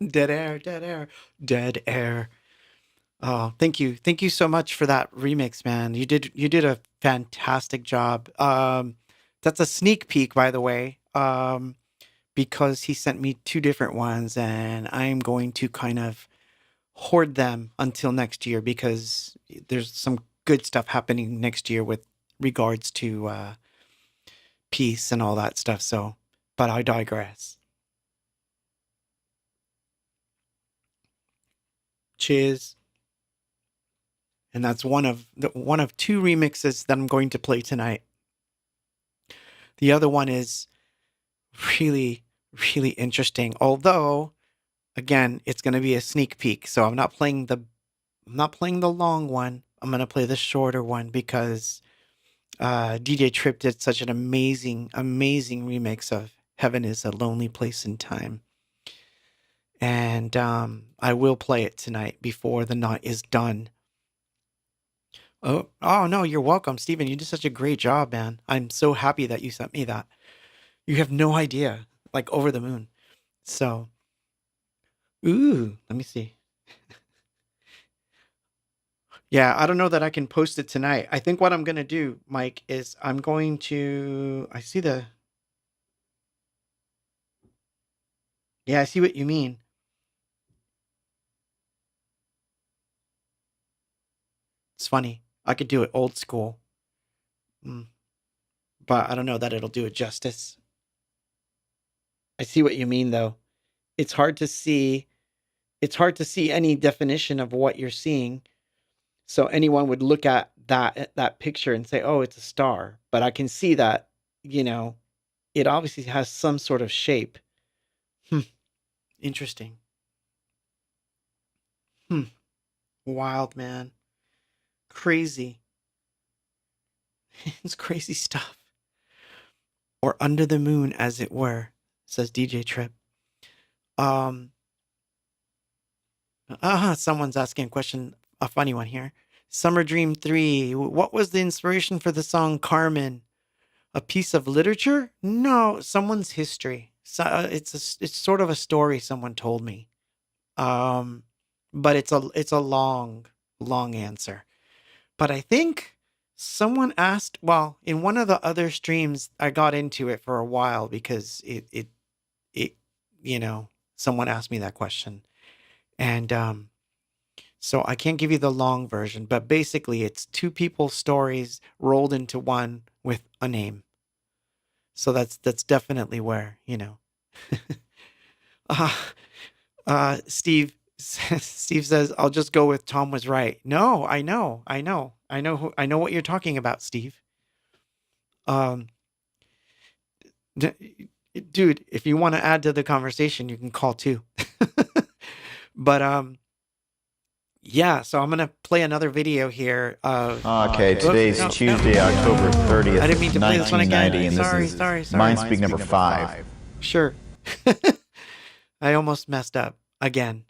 Dead air, dead air, dead air. Oh, thank you so much for that remix, man. You did a fantastic job. That's a sneak peek, by the way. Because he sent me two different ones, and I'm going to kind of hoard them until next year because there's some good stuff happening next year with regards to peace and all that stuff. So, but I digress. Cheers. And that's one of two remixes that I'm going to play tonight. The other one is really, really interesting. Although, again, it's going to be a sneak peek, so I'm not playing the long one. I'm going to play the shorter one because DJ Tripp did such an amazing, amazing remix of "Heaven Is a Lonely Place in Time," and I will play it tonight before the night is done. Oh no, you're welcome, Steven. You did such a great job, man. I'm so happy that you sent me that. You have no idea, like over the moon. So, let me see. Yeah, I don't know that I can post it tonight. I think what I'm gonna do, Mike, is I'm going to. I see the. Yeah, I see what you mean. It's funny. I could do it old school, mm, but I don't know that it'll do it justice. I see what you mean, though. It's hard to see. It's hard to see any definition of what you're seeing. So anyone would look at that picture and say, "Oh, it's a star." But I can see that, you know, it obviously has some sort of shape. Hmm. Interesting. Hmm. Wild, man. Crazy. It's crazy stuff. Or under the moon, as it were, says DJ Tripp. Um, someone's asking a question, a funny one here. Summer Dream 3. What was the inspiration for the song Carmen? A piece of literature? No, someone's history. So, it's sort of a story someone told me. Um, but it's a long, long answer. But I think someone asked, well, in one of the other streams, I got into it for a while because it, you know, someone asked me that question. And so I can't give you the long version, but basically it's two people's stories rolled into one with a name. So that's definitely where, you know. uh, Steve Steve says, "I'll just go with Tom was right." No, I know what you're talking about, Steve. Um, dude, if you want to add to the conversation, you can call too. But yeah. So I'm gonna play another video here of. Okay, today's no, Tuesday, no. October 30th, I didn't mean to play this one again. 1990, and this Sorry, is sorry. Mindspeak number 5. Sure. I almost messed up again.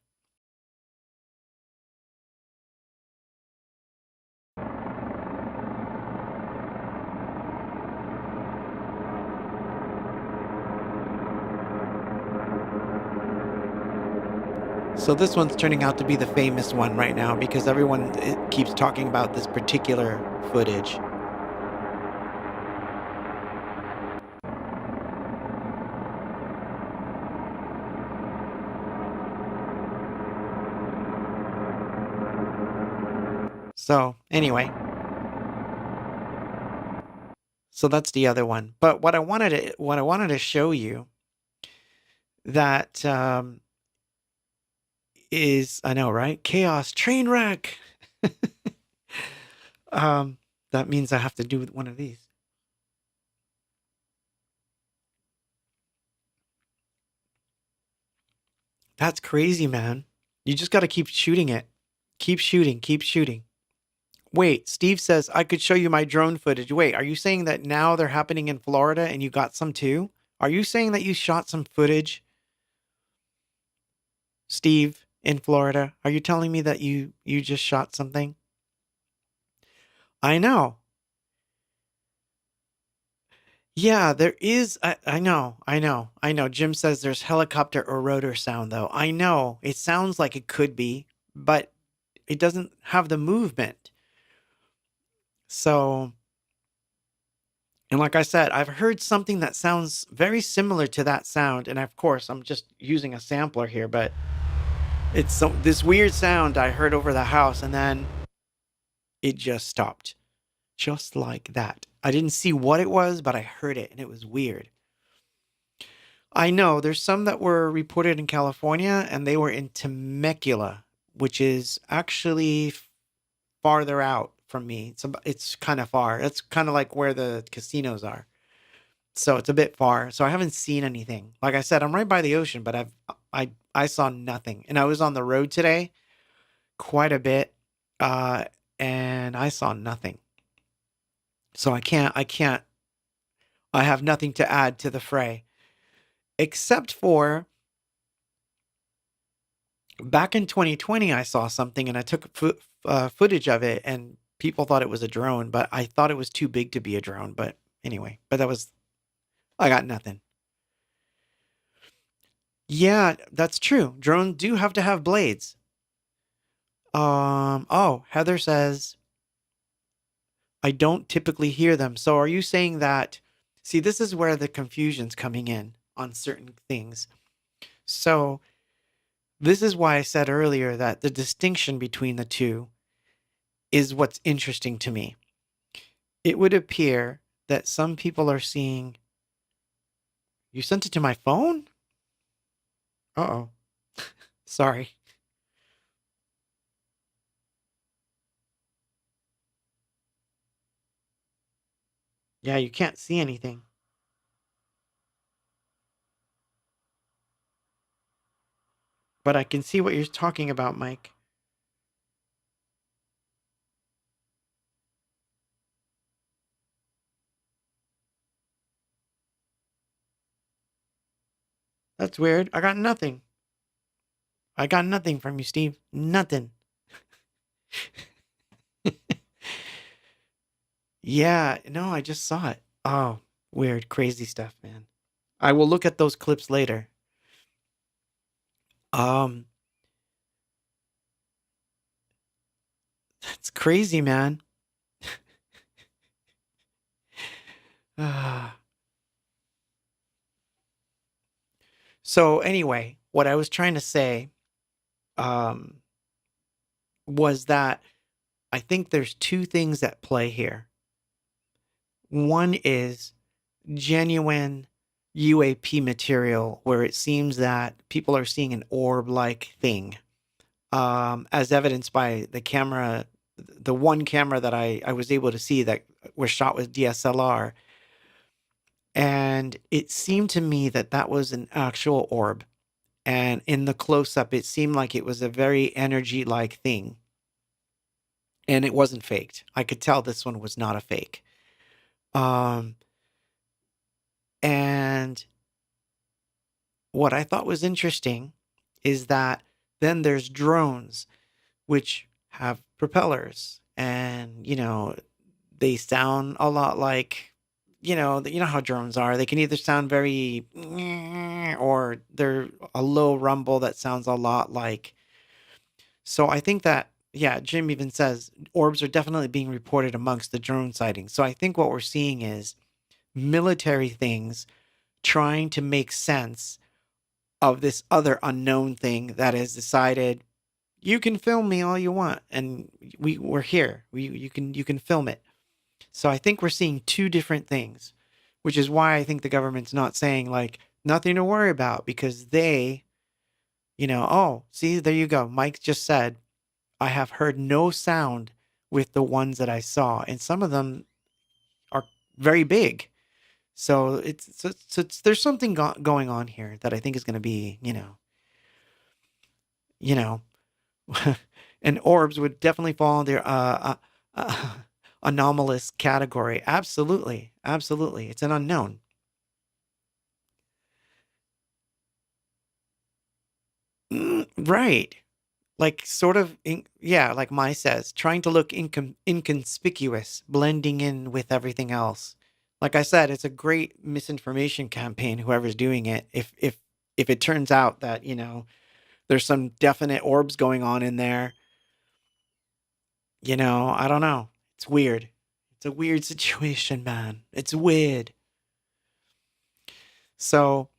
So this one's turning out to be the famous one right now because everyone keeps talking about this particular footage. So anyway, so that's the other one. But what I wanted to show you that is, I know, right? Chaos, train wreck. That means I have to do one of these. That's crazy, man. You just got to keep shooting it. Keep shooting, keep shooting. Wait, Steve says I could show you my drone footage. Wait, are you saying that now they're happening in Florida and you got some too? Are you saying that you shot some footage, Steve, in Florida? Are you telling me that you just shot something? I know. Yeah, there is. I know. I know. I know. Jim says there's helicopter or rotor sound, though. I know. It sounds like it could be, but it doesn't have the movement. So, and like I said, I've heard something that sounds very similar to that sound. And of course, I'm just using a sampler here, but it's this weird sound I heard over the house, and then it just stopped. Just like that. I didn't see what it was, but I heard it, and it was weird. I know there's some that were reported in California, and they were in Temecula, which is actually farther out from me. It's kind of far. It's kind of like where the casinos are. So it's a bit far. So I haven't seen anything. Like I said, I'm right by the ocean, but I saw nothing. And I was on the road today quite a bit, uh, and I saw nothing. So I have nothing to add to the fray, except for back in 2020, I saw something and I took footage of it, and people thought it was a drone, but I thought it was too big to be a drone. But anyway, I got nothing. Yeah, that's true. Drones do have to have blades. Oh, Heather says, I don't typically hear them. So are you saying that, see, this is where the confusion's coming in on certain things. So this is why I said earlier that the distinction between the two is what's interesting to me. It would appear that some people are seeing. You sent it to my phone? Uh-oh. Sorry. Yeah, you can't see anything. But I can see what you're talking about, Mike. That's weird. I got nothing. I got nothing from you, Steve. Nothing. Yeah, no, I just saw it. Oh, weird, crazy stuff, man. I will look at those clips later. Um, that's crazy, man. Ah. So anyway, what I was trying to say um, was that I think there's two things at play here. One is genuine UAP material where it seems that people are seeing an orb-like thing, as evidenced by the camera, the one camera that I was able to see that was shot with DSLR. And it seemed to me that that was an actual orb. And in the close up, it seemed like it was a very energy like thing. And it wasn't faked. I could tell this one was not a fake. Um, and what I thought was interesting is that then there's drones, which have propellers. And, they sound a lot like, you know how drones are. They can either sound very, or they're a low rumble that sounds a lot like. So I think that, yeah, Jim even says orbs are definitely being reported amongst the drone sightings. So I think what we're seeing is military things trying to make sense of this other unknown thing that has decided you can film me all you want, and we're here. You can film it. So I think we're seeing two different things, which is why I think the government's not saying like nothing to worry about, because they, oh, see, there you go. Mike just said, I have heard no sound with the ones that I saw, and some of them are very big. So there's something going on here that I think is going to be, you know, and orbs would definitely fall under anomalous category. Absolutely, absolutely, it's an unknown. Right. Like sort of, yeah, like Mai says, trying to look inconspicuous, blending in with everything else. Like I said, it's a great misinformation campaign. Whoever's doing it, if it turns out that there's some definite orbs going on in there, I don't know. It's weird. It's a weird situation, man. It's weird. So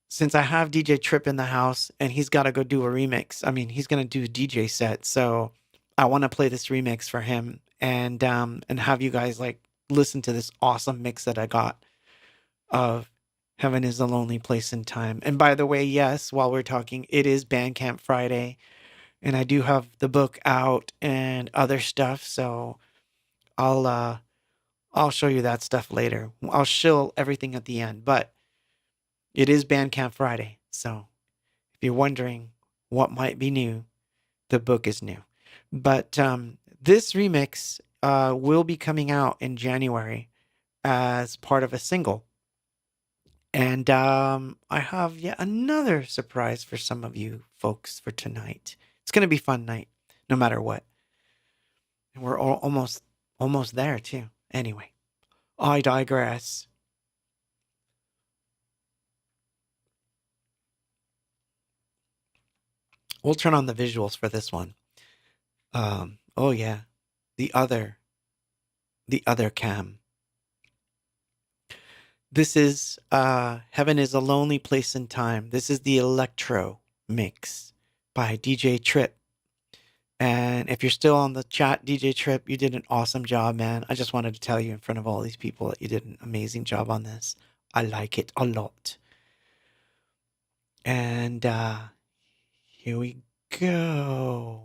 since I have DJ Trip in the house and he's got to go do a remix, I mean, he's gonna do a DJ set, so I want to play this remix for him and have you guys like listen to this awesome mix that I got of Heaven is a Lonely Place in Time. And by the way, yes, while we're talking, it is Bandcamp Friday, and I do have the book out and other stuff, so I'll uh I'll show you that stuff later. I'll show everything at the end, but it is Bandcamp Friday, so if you're wondering what might be new, the book is new. But this remix will be coming out in January as part of a single. And I have yet another surprise for some of you folks for tonight. It's going to be a fun night, no matter what. And we're almost there, too. Anyway, I digress. We'll turn on the visuals for this one. Oh yeah, the other cam. This is Heaven is a Lonely Place in Time. This is the electro mix by DJ Trip. And if you're still on the chat, DJ Trip, you did an awesome job, man. I just wanted to tell you in front of all these people that you did an amazing job on this. I like it a lot. And here we go.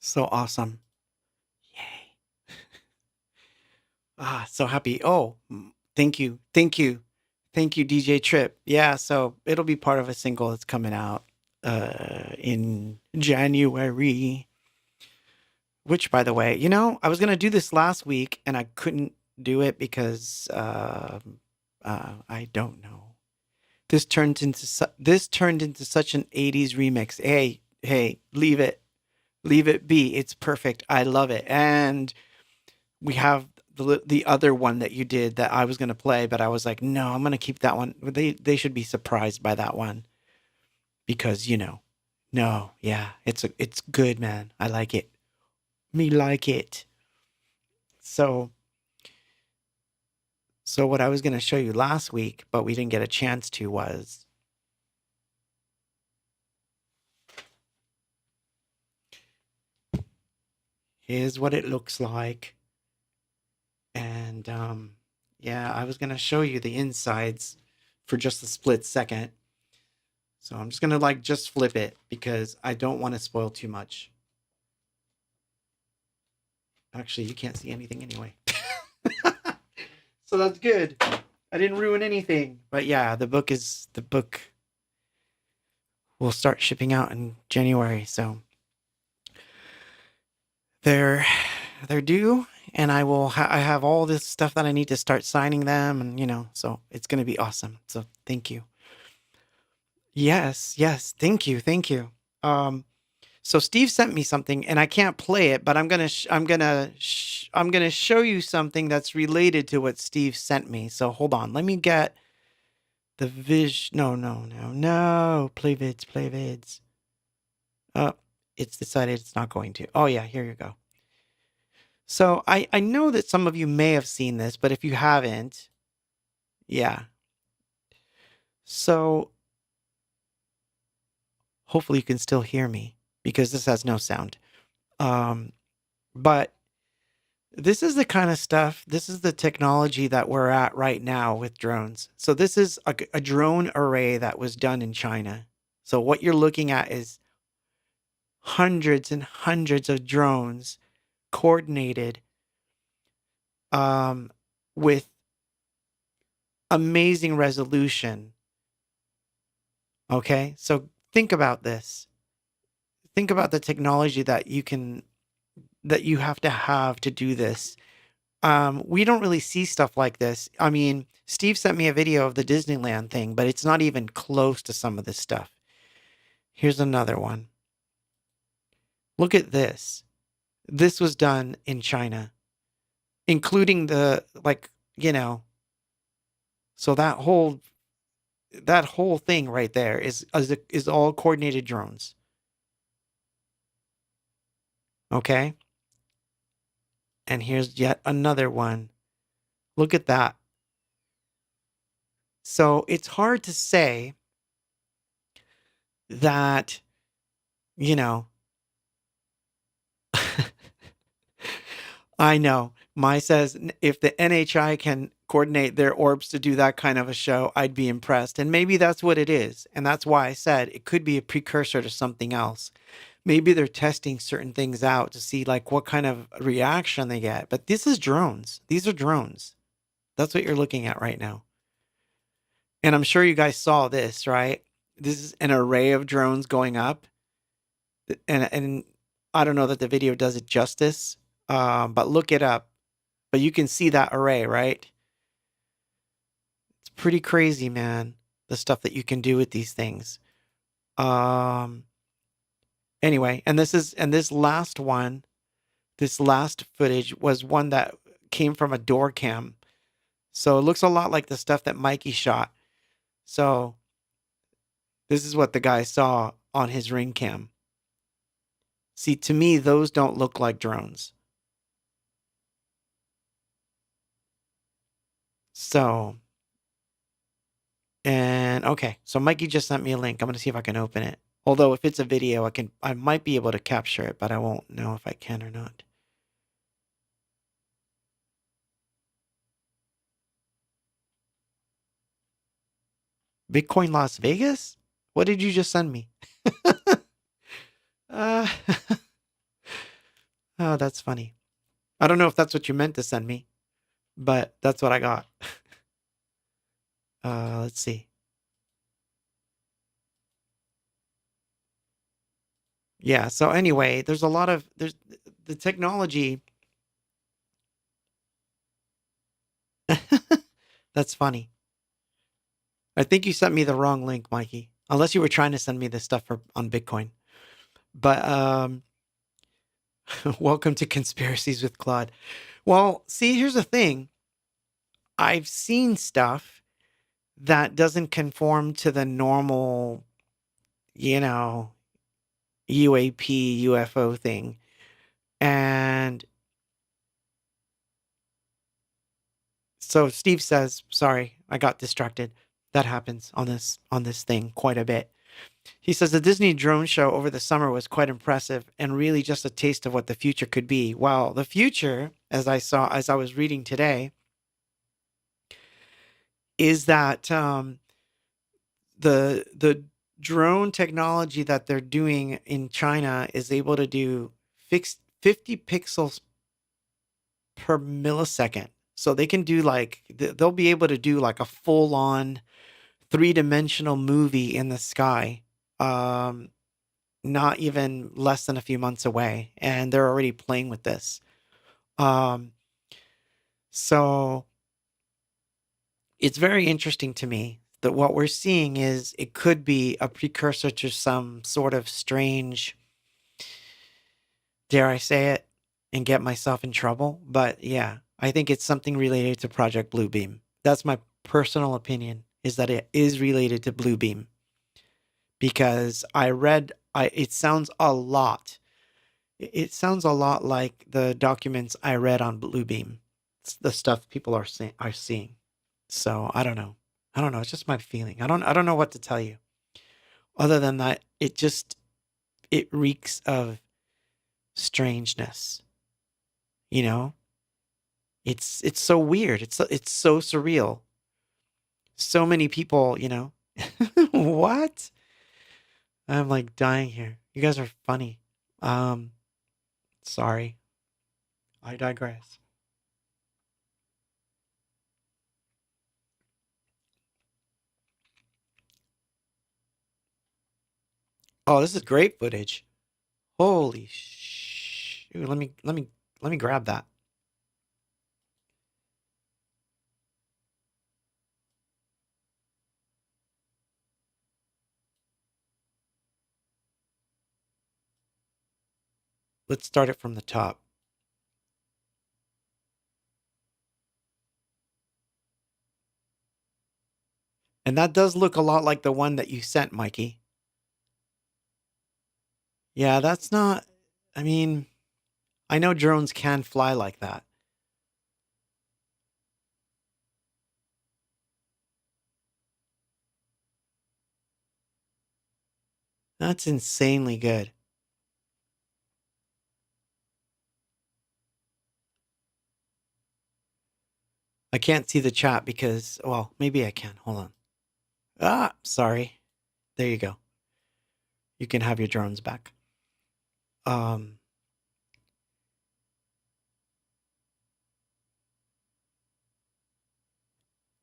So awesome. Yay. So happy. Oh, thank you. Thank you. Thank you, DJ Trip. Yeah, so it'll be part of a single that's coming out in January. Which, by the way, I was gonna do this last week and I couldn't do it because I don't know. This turned into such an '80s remix. Hey, leave it be. It's perfect. I love it. And we have the other one that you did that I was gonna play, but I was like, no, I'm gonna keep that one. They should be surprised by that one because no, yeah, it's good, man. I like it. Me like it. So what I was going to show you last week, but we didn't get a chance to, was here's what it looks like. And yeah, I was going to show you the insides for just a split second. So I'm just going to just flip it because I don't want to spoil too much. Actually, you can't see anything anyway. So that's good. I didn't ruin anything. But yeah, the book will start shipping out in January. So they're due, and I have all this stuff that I need to start signing them, and so it's going to be awesome. So thank you. Yes, thank you. So Steve sent me something, and I can't play it, but I'm gonna show you something that's related to what Steve sent me. So hold on, let me get the no, play vids. Oh, it's decided it's not going to. Oh yeah, here you go. So I know that some of you may have seen this, but if you haven't, yeah. So hopefully you can still hear me because this has no sound. But this is the kind of stuff, this is the technology that we're at right now with drones. So this is a drone array that was done in China. So what you're looking at is hundreds and hundreds of drones coordinated with amazing resolution. Okay, so think about this. Think about the technology that you have to do this. We don't really see stuff like this. I mean, Steve sent me a video of the Disneyland thing, but it's not even close to some of this stuff. Here's another one. Look at this. This was done in China, including so that whole thing right there is all coordinated drones. Okay? And here's yet another one. Look at that. So it's hard to say that, I know. Mai says if the NHI can coordinate their orbs to do that kind of a show, I'd be impressed. And maybe that's what it is. And that's why I said it could be a precursor to something else. Maybe they're testing certain things out to see what kind of reaction they get. But this is drones. These are drones. That's what you're looking at right now. And I'm sure you guys saw this, right? This is an array of drones going up. And I don't know that the video does it justice, but look it up. But you can see that array, right? It's pretty crazy, man. The stuff that you can do with these things. Anyway, and this last footage was one that came from a door cam. So it looks a lot like the stuff that Mikey shot. So this is what the guy saw on his ring cam. See, to me, those don't look like drones. So, and okay, so Mikey just sent me a link. I'm gonna see if I can open it. Although if it's a video, I might be able to capture it, but I won't know if I can or not. Bitcoin Las Vegas? What did you just send me? uh, Oh, that's funny. I don't know if that's what you meant to send me, but that's what I got. Let's see. Yeah. So anyway, there's the technology. That's funny. I think you sent me the wrong link, Mikey. Unless you were trying to send me this stuff on Bitcoin. But welcome to Conspiracies with Claude. Well, see, here's the thing. I've seen stuff that doesn't conform to the normal, you know, UAP, UFO thing. And so Steve says, sorry, I got distracted. That happens on this thing quite a bit. He says the Disney drone show over the summer was quite impressive and really just a taste of what the future could be. Well, the future, as I was reading today, is that the drone technology that they're doing in China is able to do fixed 50 pixels per millisecond. So they can do like they'll be able to do like a full on three-dimensional movie in the sky. Um, Not even less than a few months away, and they're already playing with this. Um, so it's very interesting to me that what we're seeing is it could be a precursor to some sort of strange, dare I say it, and get myself in trouble. But yeah, I think it's something related to Project Bluebeam. That's my personal opinion, is that it is related to Bluebeam because it sounds a lot. It sounds a lot like the documents I read on Bluebeam. It's the stuff people are seeing. So I don't know. I don't know. It's just my feeling. I don't know what to tell you. Other than that, it reeks of strangeness. You know, it's so weird. It's so surreal. So many people, what? I'm like dying here. You guys are funny. Um, Sorry. I digress. Oh, this is great footage. Holy sh! Let me grab that. Let's start it from the top. And that does look a lot like the one that you sent, Mikey. Yeah, that's not. I mean, I know drones can fly like that. That's insanely good. I can't see the chat because, well, maybe I can. Hold on. Ah, sorry. There you go. You can have your drones back. Um,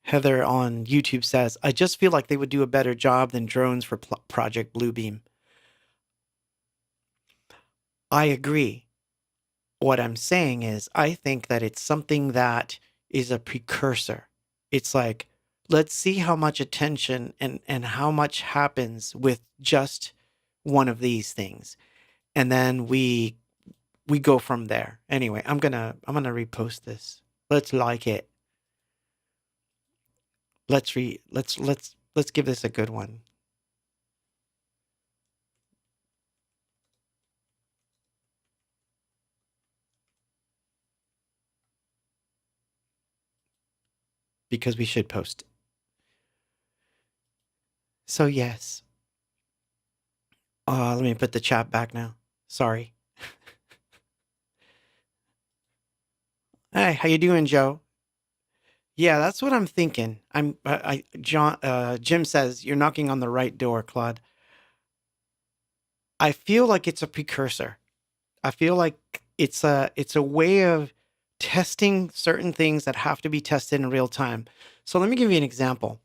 Heather on YouTube says, I just feel like they would do a better job than drones for Project Bluebeam. I agree. What I'm saying is, I think that it's something that is a precursor. It's like, let's see how much attention and how much happens with just one of these things. And then we go from there. Anyway, I'm gonna repost this. Let's like it. Let's give this a good one. Because we should post it. So yes. Let me put the chat back now. Sorry. Hey, how you doing, Joe? Yeah, that's what I'm thinking. Jim says you're knocking on the right door, Claude. I feel like it's a precursor. I feel like it's a way of testing certain things that have to be tested in real time. So let me give you an example.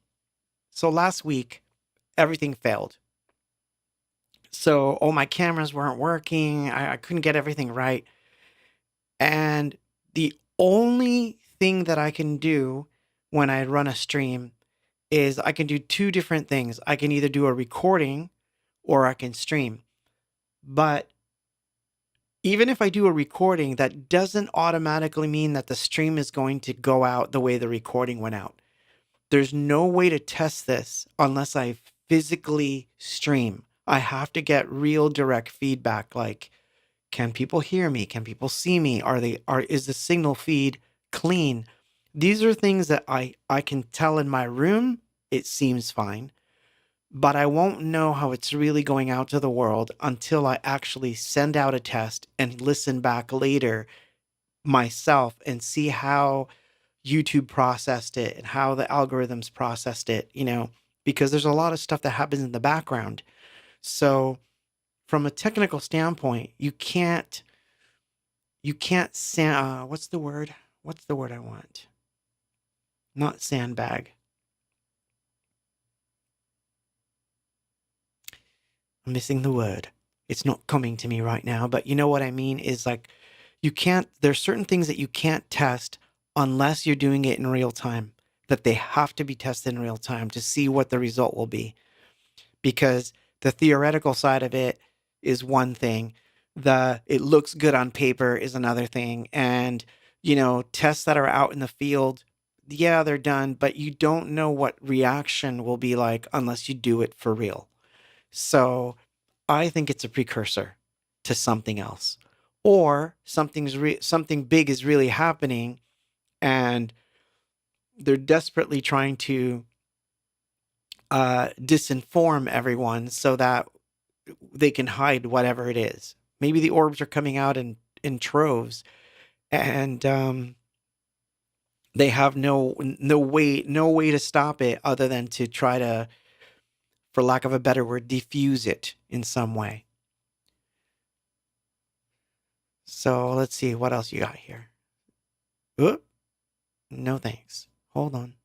So last week, everything failed. So all my cameras weren't working. I couldn't get everything right. And the only thing that I can do when I run a stream is I can do two different things. I can either do a recording or I can stream. But even if I do a recording, that doesn't automatically mean that the stream is going to go out the way the recording went out. There's no way to test this unless I physically stream. I have to get real direct feedback like, can people hear me? Can people see me? Is the signal feed clean? These are things that I can tell in my room it seems fine, but I won't know how it's really going out to the world until I actually send out a test and listen back later myself and see how YouTube processed it and how the algorithms processed it, because there's a lot of stuff that happens in the background. So from a technical standpoint, you can't what's the word? What's the word I want? Not sandbag. I'm missing the word. It's not coming to me right now, but you know what I mean is like there's certain things that you can't test unless you're doing it in real time, that they have to be tested in real time to see what the result will be. Because the theoretical side of it is one thing, it looks good on paper is another thing, and tests that are out in the field, yeah, they're done, but you don't know what reaction will be like unless you do it for real. So I think it's a precursor to something else, or something big is really happening, and they're desperately trying to disinform everyone so that they can hide whatever it is. Maybe the orbs are coming out in troves, and they have no way to stop it other than to try to, for lack of a better word, diffuse it in some way. So let's see what else you got here. Oop, no thanks. Hold on.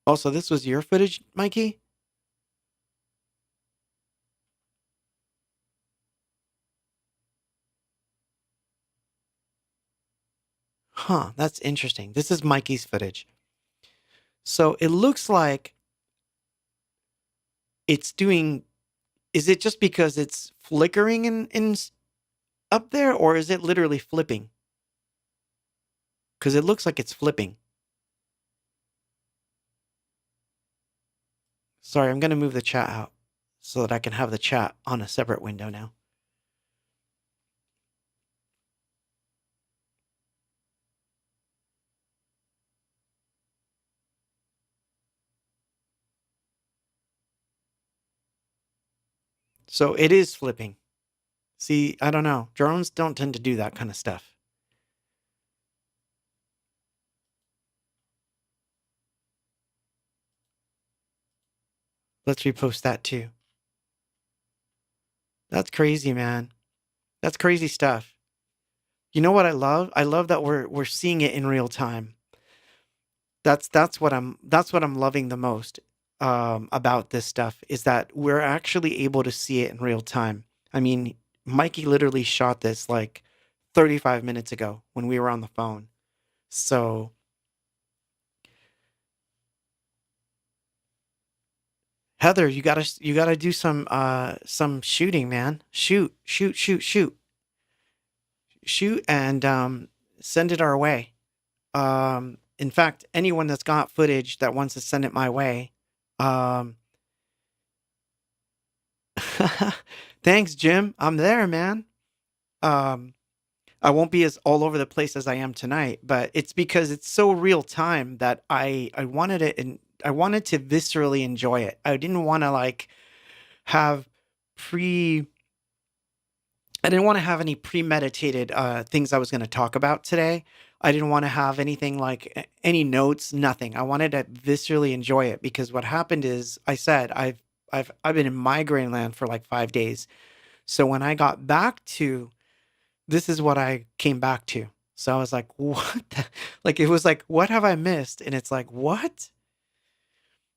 Also, this was your footage, Mikey? Huh, that's interesting. This is Mikey's footage. So it looks like it's doing. Is it just because it's flickering in up there, or is it literally flipping? Because it looks like it's flipping. Sorry, I'm going to move the chat out so that I can have the chat on a separate window now. So it is flipping. See, I don't know. Drones don't tend to do that kind of stuff. Let's repost that too. That's crazy, man. That's crazy stuff. You know what I love? I love that we're seeing it in real time. That's what I'm loving the most about this stuff, is that we're actually able to see it in real time. I mean, Mikey literally shot this like 35 minutes ago when we were on the phone. So Heather, you gotta do some shooting, man. Shoot, and send it our way. In fact, anyone that's got footage that wants to send it my way, um, thanks, Jim. I'm there, man. Um, I won't be as all over the place as I am tonight, but it's because it's so real time that I wanted it, and I wanted to viscerally enjoy it. I didn't want to like have pre I didn't want to have any premeditated things I was going to talk about today. I didn't want to have anything like any notes, nothing. I wanted to viscerally enjoy it, because what happened is I I've been in migraine land for like 5 days. So when I got back to, this is what I came back to. So I was like, what the, like it was like, what have I missed? And it's like, what?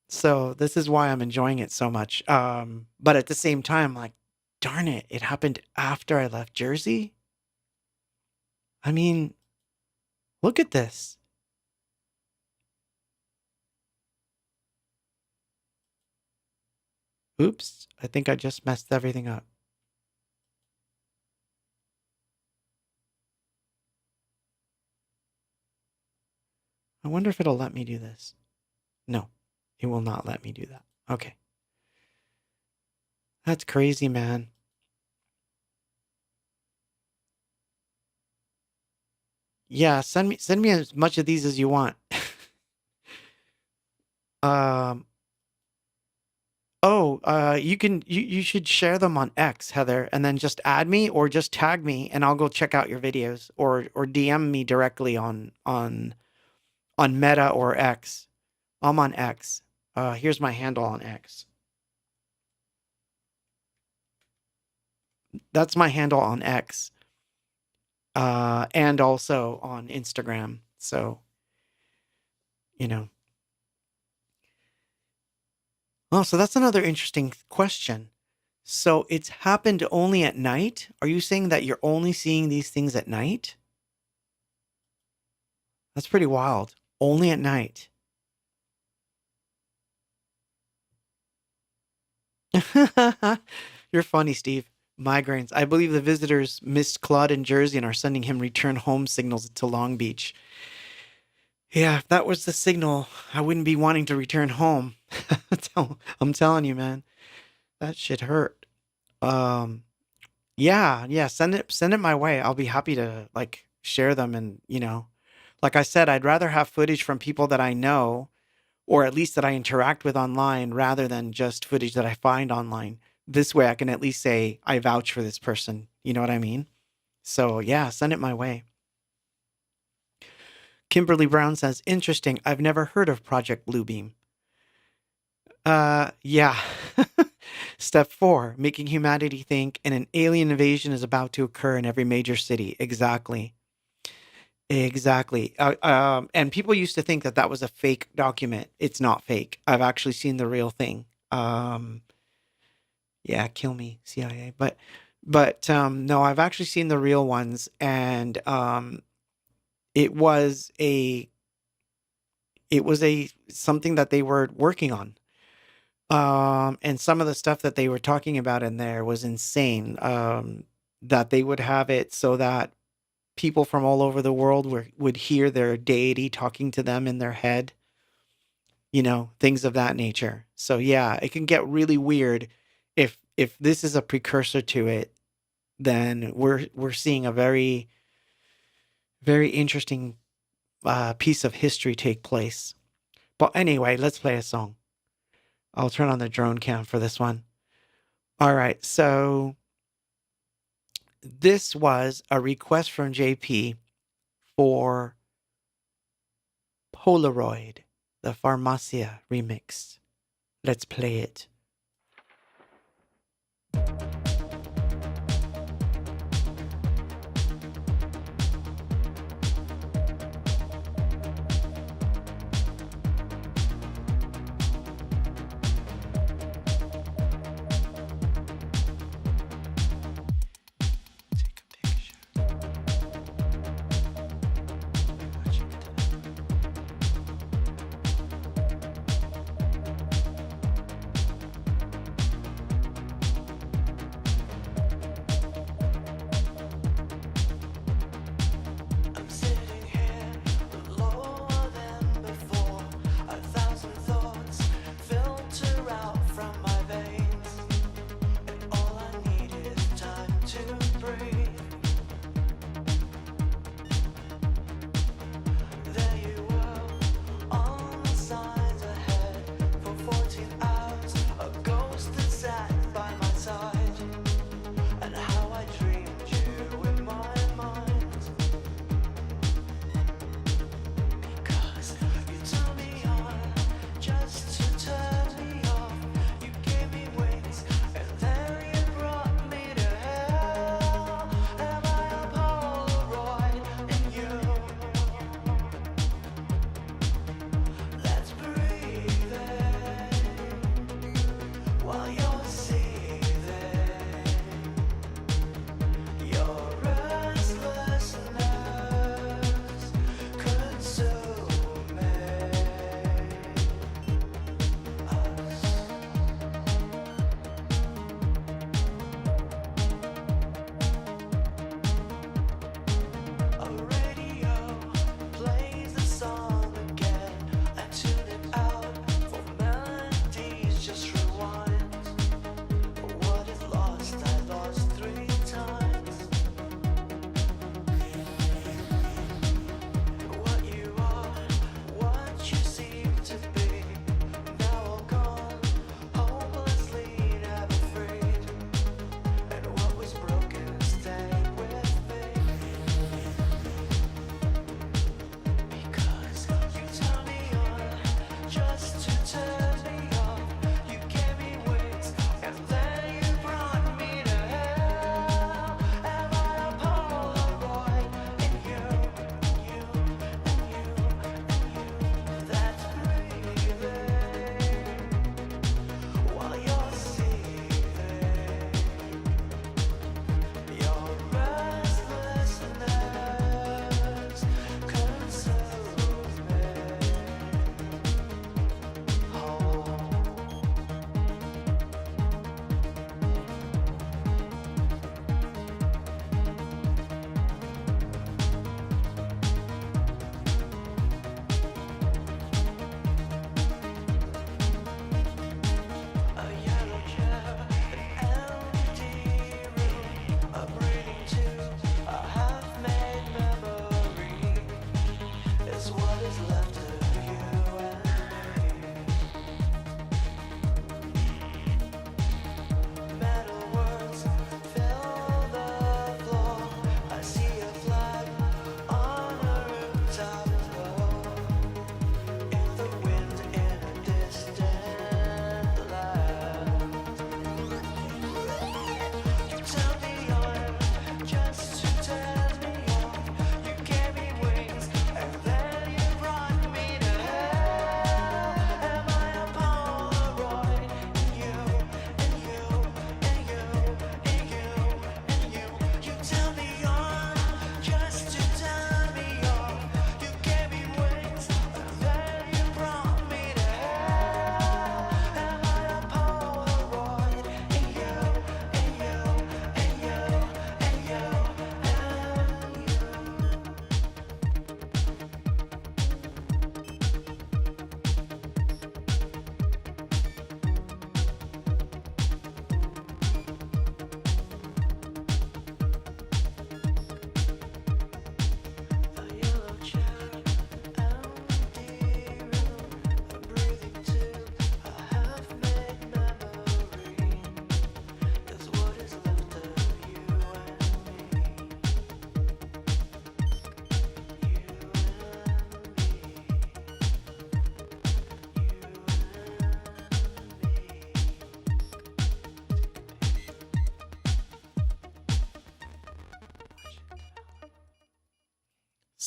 So this is why I'm enjoying it so much. But at the same time, like, darn it, it happened after I left Jersey. I mean, look at this. Oops, I think I just messed everything up. I wonder if it'll let me do this. No, it will not let me do that. Okay. That's crazy, man. Yeah, send me as much of these as you want. um you should share them on X, Heather, and then just add me or just tag me and I'll go check out your videos or DM me directly on Meta or X. I'm on X. Here's my handle on X. That's my handle on X. And also on Instagram. So, you know. Oh, so that's another interesting question. So it's happened only at night? Are you saying that you're only seeing these things at night? That's pretty wild. Only at night. You're funny, Steve. Migraines. I believe the visitors missed Claude in Jersey and are sending him return home signals to Long Beach. Yeah, if that was the signal, I wouldn't be wanting to return home. I'm telling you, man. That shit hurt. Um, yeah, send it my way. I'll be happy to like share them and, like I said, I'd rather have footage from people that I know or at least that I interact with online rather than just footage that I find online. This way I can at least say I vouch for this person. You know what I mean? So, yeah, send it my way. Kimberly Brown says, interesting. I've never heard of Project Bluebeam. Yeah. Step 4, making humanity think an alien invasion is about to occur in every major city. Exactly. Exactly. And people used to think that that was a fake document. It's not fake. I've actually seen the real thing. Yeah, kill me, CIA. But no, I've actually seen the real ones, and it was a something that they were working on. And some of the stuff that they were talking about in there was insane. That they would have it so that people from all over the world would hear their deity talking to them in their head, things of that nature. So yeah, it can get really weird. If this is a precursor to it, then we're seeing a very, very interesting piece of history take place. But anyway, let's play a song. I'll turn on the drone cam for this one. All right, so this was a request from JP for Polaroid, the Pharmacia remix. Let's play it.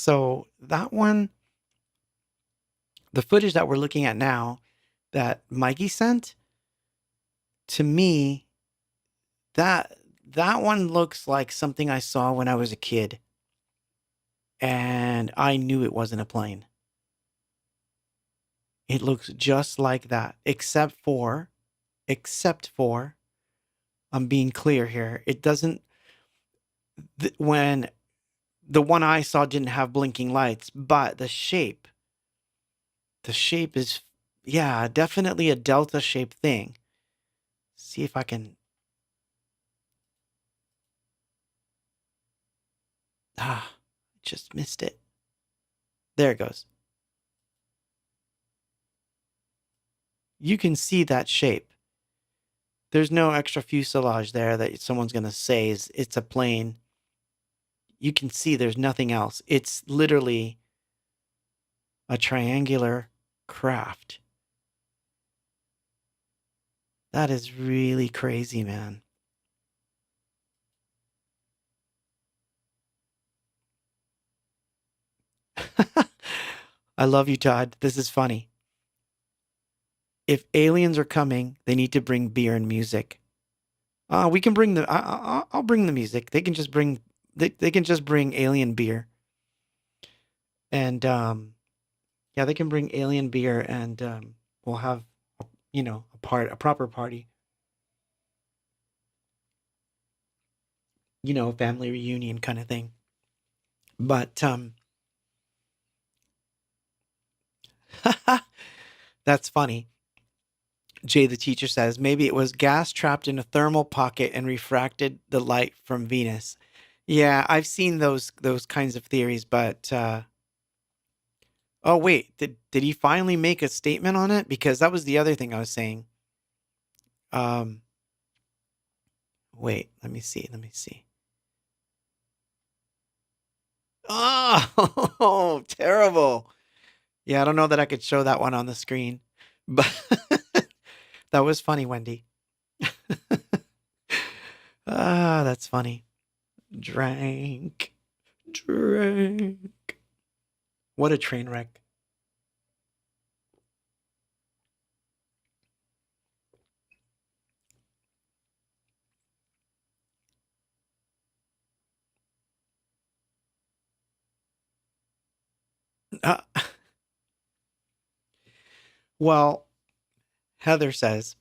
So that one, the footage that we're looking at now, that Mikey sent to me, that that one looks like something I saw when I was a kid, and I knew it wasn't a plane. It looks just like that, except for, I'm being clear here. It doesn't. When the one I saw didn't have blinking lights, but the shape is, yeah, definitely a delta shaped thing. See if I can. Just missed it. There it goes. You can see that shape. There's no extra fuselage there that someone's going to say is it's a plane. You can see there's nothing else. It's literally a triangular craft. That is really crazy, man. I love you, Todd. This is funny. If aliens are coming, they need to bring beer and music. We can bring the. I'll bring the music. They can just bring. They can just bring alien beer. And yeah, they can bring alien beer, and we'll have, a proper party. A family reunion kind of thing. But that's funny. Jay, the teacher, says maybe it was gas trapped in a thermal pocket and refracted the light from Venus. Yeah, I've seen those kinds of theories, but oh wait, did he finally make a statement on it? Because that was the other thing I was saying. Um, Wait, let me see. Let me see. Oh, terrible. Yeah, I don't know that I could show that one on the screen, but that was funny, Wendy. That's funny. Drank. Drank. What a train wreck. Uh, well, Heather says,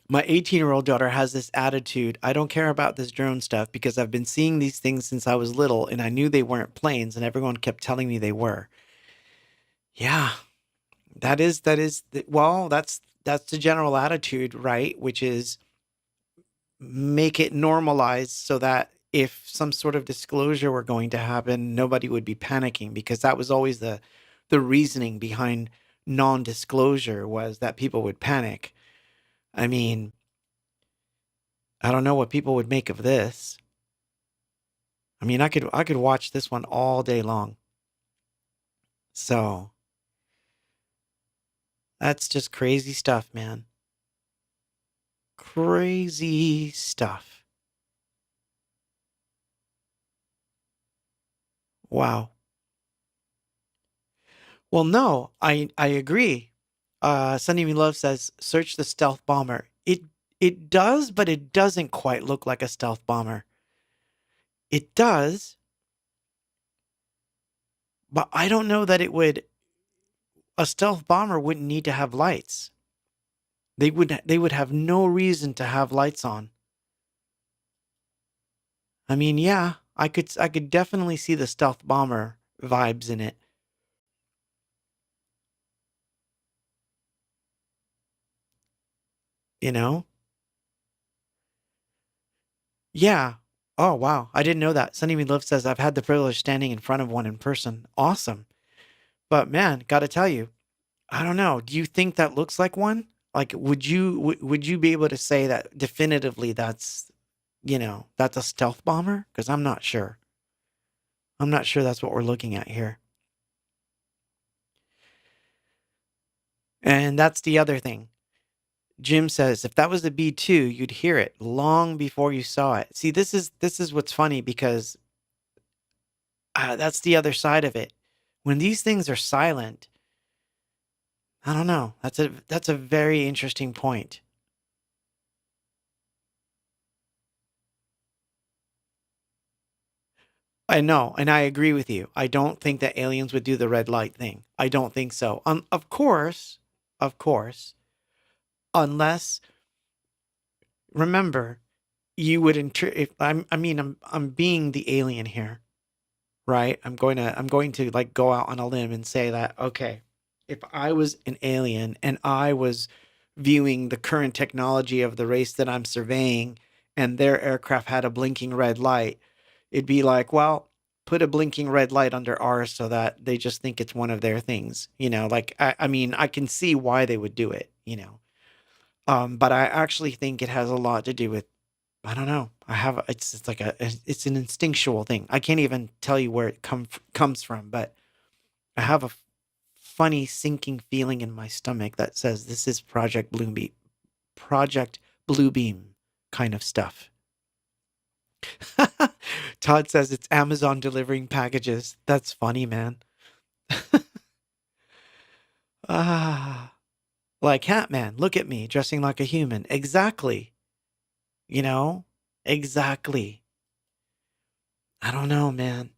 my 18-year-old daughter has this attitude. I don't care about this drone stuff because I've been seeing these things since I was little and I knew they weren't planes and everyone kept telling me they were. Yeah, well, that's the general attitude, right? Which is make it normalized so that if some sort of disclosure were going to happen, nobody would be panicking because that was always the reasoning behind non-disclosure was that people would panic. I mean, I don't know what people would make of this. I mean, I could watch this one all day long. So, that's just crazy stuff, man. Crazy stuff. Wow. Well, no, I agree. Sunny Me Love says search the stealth bomber. It does, but it doesn't quite look like a stealth bomber. It does, but I don't know that it would. A stealth bomber wouldn't need to have lights. They would have no reason to have lights on. I mean, yeah, I could definitely see the stealth bomber vibes in it. You know? Yeah. Oh wow, I didn't know that. Sunny Me Love says I've had the privilege of standing in front of one in person. Awesome. But man, gotta tell you, I don't know. Do you think that looks like one? Like, would you be able to say that definitively that's a stealth bomber? Because I'm not sure. I'm not sure that's what we're looking at here. And that's the other thing. Jim says if that was a B2, you'd hear it long before you saw it. See, this is what's funny because That's the other side of it. When these things are silent, I don't know. That's a very interesting point. I know, and I agree with you. I don't think that aliens would do the red light thing. I don't think so. Of course, unless remember, you would if I mean I'm being the alien here, right? I'm going to like go out on a limb and say that okay, if I was an alien and I was viewing the current technology of the race that I'm surveying and their aircraft had a blinking red light, it'd be like, well, put a blinking red light under ours so that they just think it's one of their things. Like I mean, I can see why they would do it. But I actually think it has a lot to do with I don't know. It's like it's an instinctual thing. I can't even tell you where it comes from, but I have a funny sinking feeling in my stomach that says this is Project Bluebeam kind of stuff. Todd says it's Amazon delivering packages. That's funny, man. Ah, like Hatman, look at me dressing like a human. Exactly. You know? Exactly. I don't know, man.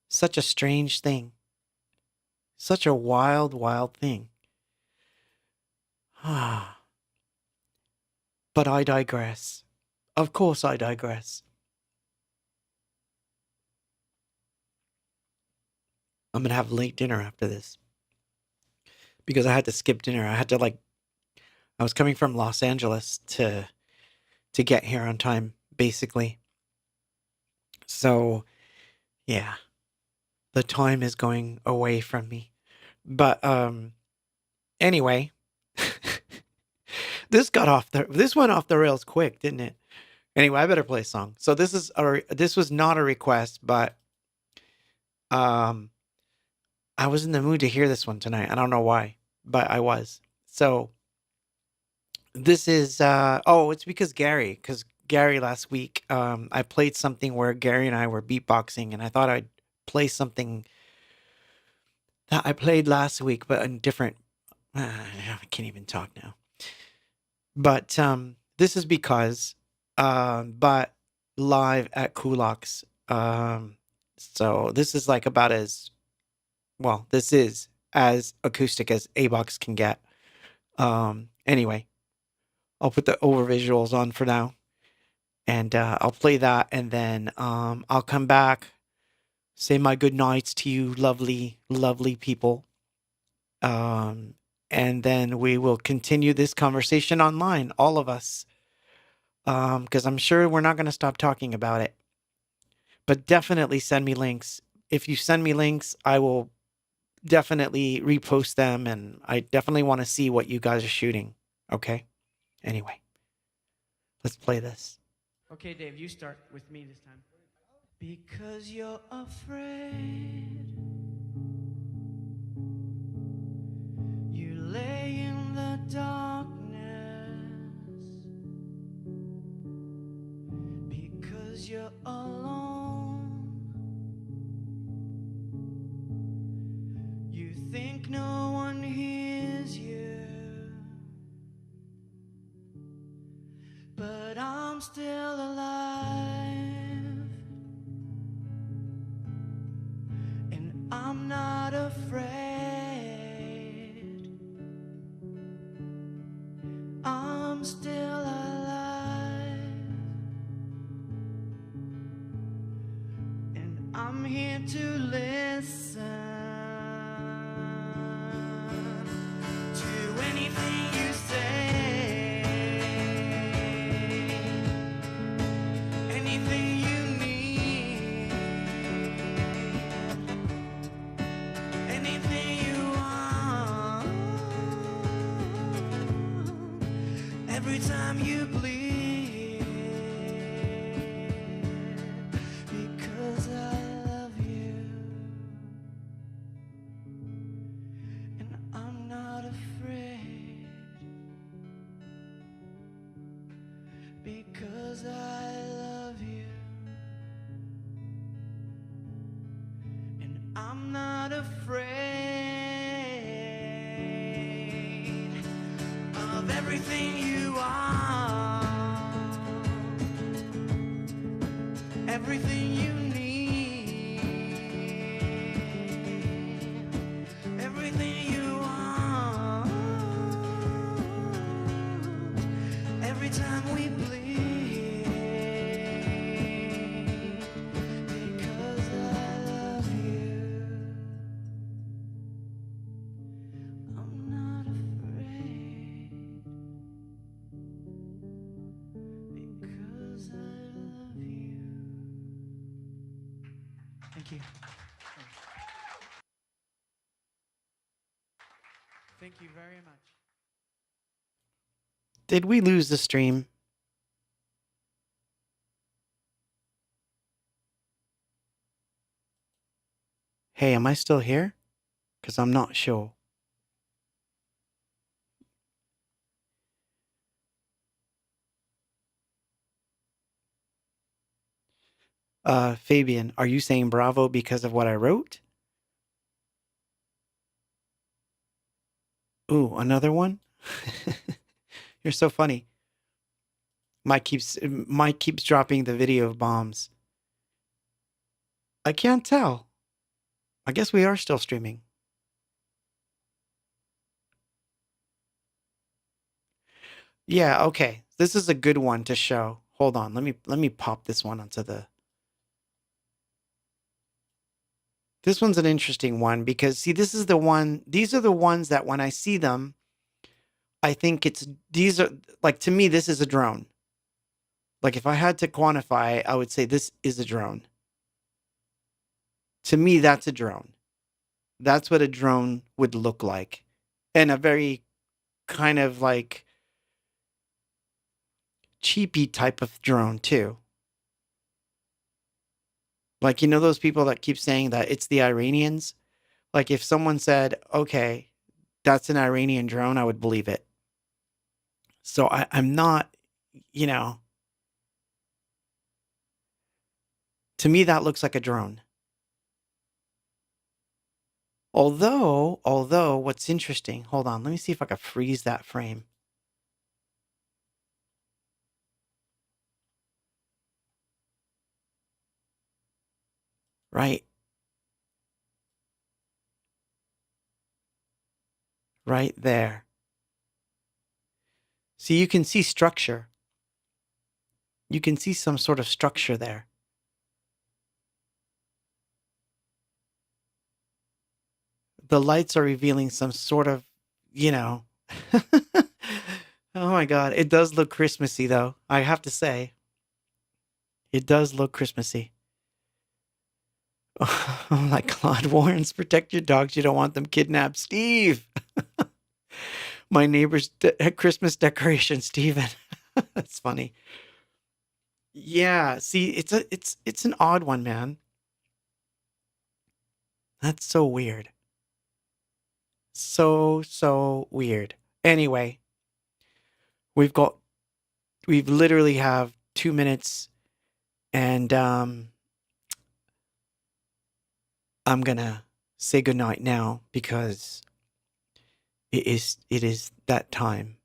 Such a strange thing. Such a wild, wild thing. Ah, but I digress. Of course I digress. I'm gonna have late dinner after this because I had to skip dinner. I was coming from Los Angeles to get here on time, basically. So yeah, the time is going away from me. But anyway, this went off the rails quick, didn't it? Anyway, I better play a song. So this was not a request, but um I was in the mood to hear this one tonight. I don't know why, but I was. So this is it's because Gary last week I played something where Gary and I were beatboxing and I thought I'd play something that I played last week but in different I can't even talk now. But this is because but live at Kulak's so this is like about as well, this is as acoustic as ABOX can get. Anyway, I'll put the over visuals on for now, and I'll play that, and then I'll come back, say my good nights to you, lovely, lovely people, um, and then we will continue this conversation online, all of us, because I'm sure we're not going to stop talking about it. But definitely send me links. If you send me links, I will definitely repost them, and I definitely want to see what you guys are shooting. Okay? Anyway, let's play this. Okay, Dave, you start with me this time. Because you're afraid, you lay in the darkness. Because you're alone, you think no one hears you. But I'm still alive, and I'm not afraid. I'm still alive, and I'm here to listen to anything you say, anything you need, anything you want. Every time you bleed, because I love you, and I'm not afraid, because I love you, I'm not afraid of everything you are, everything you need, everything you want. Every time we bleed, because I love you, I'm not afraid, because I love you. Thank you. Thank you very much. Did we lose the stream? Hey, am I still here? Because I'm not sure. Fabian, are you saying bravo because of what I wrote? Ooh, another one? You're so funny. Mike keeps dropping the video of bombs. I can't tell. I guess we are still streaming. Yeah, okay. This is a good one to show. Hold on. Let me pop this one onto the. This one's an interesting one because see these are the ones that when I see them I think these are like to me this is a drone. Like if I had to quantify, I would say this is a drone. To me that's a drone. That's what a drone would look like. And a very kind of like cheapy type of drone too. Like you know those people that keep saying that it's the Iranians? Like if someone said, "Okay, that's an Iranian drone," I would believe it. So I'm not, you know, to me that looks like a drone. Although what's interesting, hold on, let me see if I can freeze that frame. Right. Right there. See, you can see structure. You can see some sort of structure there. The lights are revealing some sort of, you know. Oh my God. It does look Christmassy, though. I have to say. It does look Christmassy. Oh, like Claude Warren's protect your dogs. You don't want them kidnapped. Steve. My neighbor's Christmas decoration, Steven. That's funny. Yeah, see, it's an odd one, man. That's so weird. So weird. Anyway, we've got we've literally have 2 minutes and I'm going to say goodnight now because it is that time.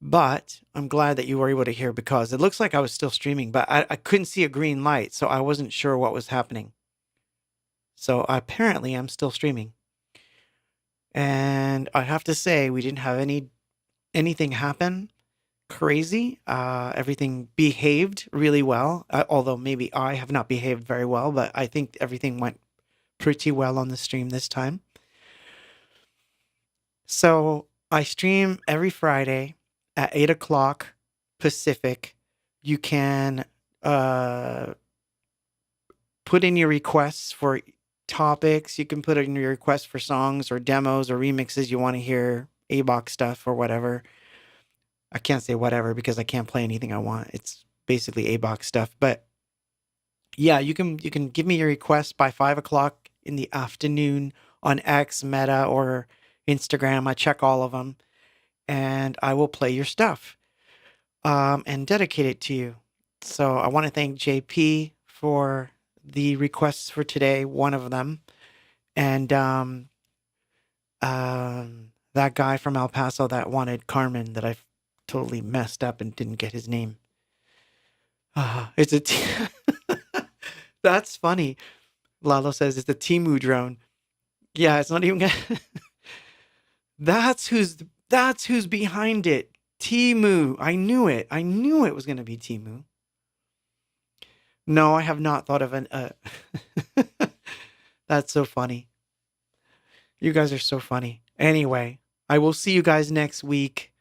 But I'm glad that you were able to hear because it looks like I was still streaming, but I couldn't see a green light, so I wasn't sure what was happening. So apparently I'm still streaming. And I have to say we didn't have anything happen crazy. Everything behaved really well, although maybe I have not behaved very well, but I think everything went pretty well on the stream this time. So I stream every Friday at 8 o'clock Pacific. You can put in your requests for topics. You can put in your requests for songs or demos or remixes you want to hear, ABOX stuff or whatever. I can't say whatever because I can't play anything I want. It's basically ABOX stuff. But yeah, you can give me your request by 5 o'clock in the afternoon on X, Meta, or Instagram. I check all of them, and I will play your stuff and dedicate it to you. So I want to thank JP for the requests for today, one of them. and that guy from El Paso that wanted Carmen that I totally messed up and didn't get his name. It's a that's funny. Lalo says it's a Timu drone. Yeah, it's not even gonna that's who's behind it. Timu. I knew it. I knew it was gonna be Timu. No, I have not thought of an That's so funny. You guys are so funny. Anyway, I will see you guys next week.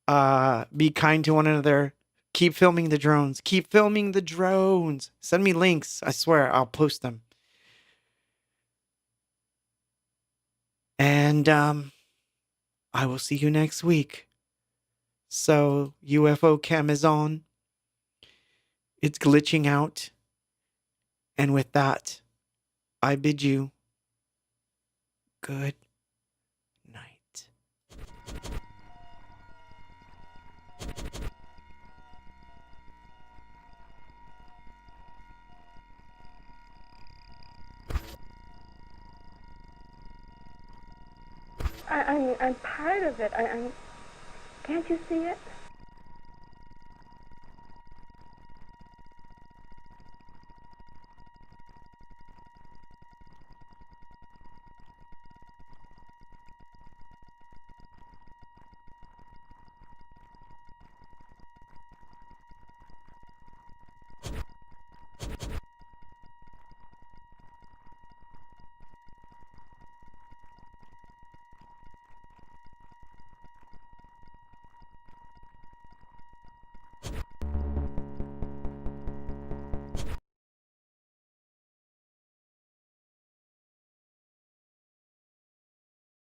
Be kind to one another. Keep filming the drones. Keep filming the drones. Send me links. I swear I'll post them. And I will see you next week. So UFO cam is on. It's glitching out. And with that, I bid you good night. I'm part of it. Can't you see it?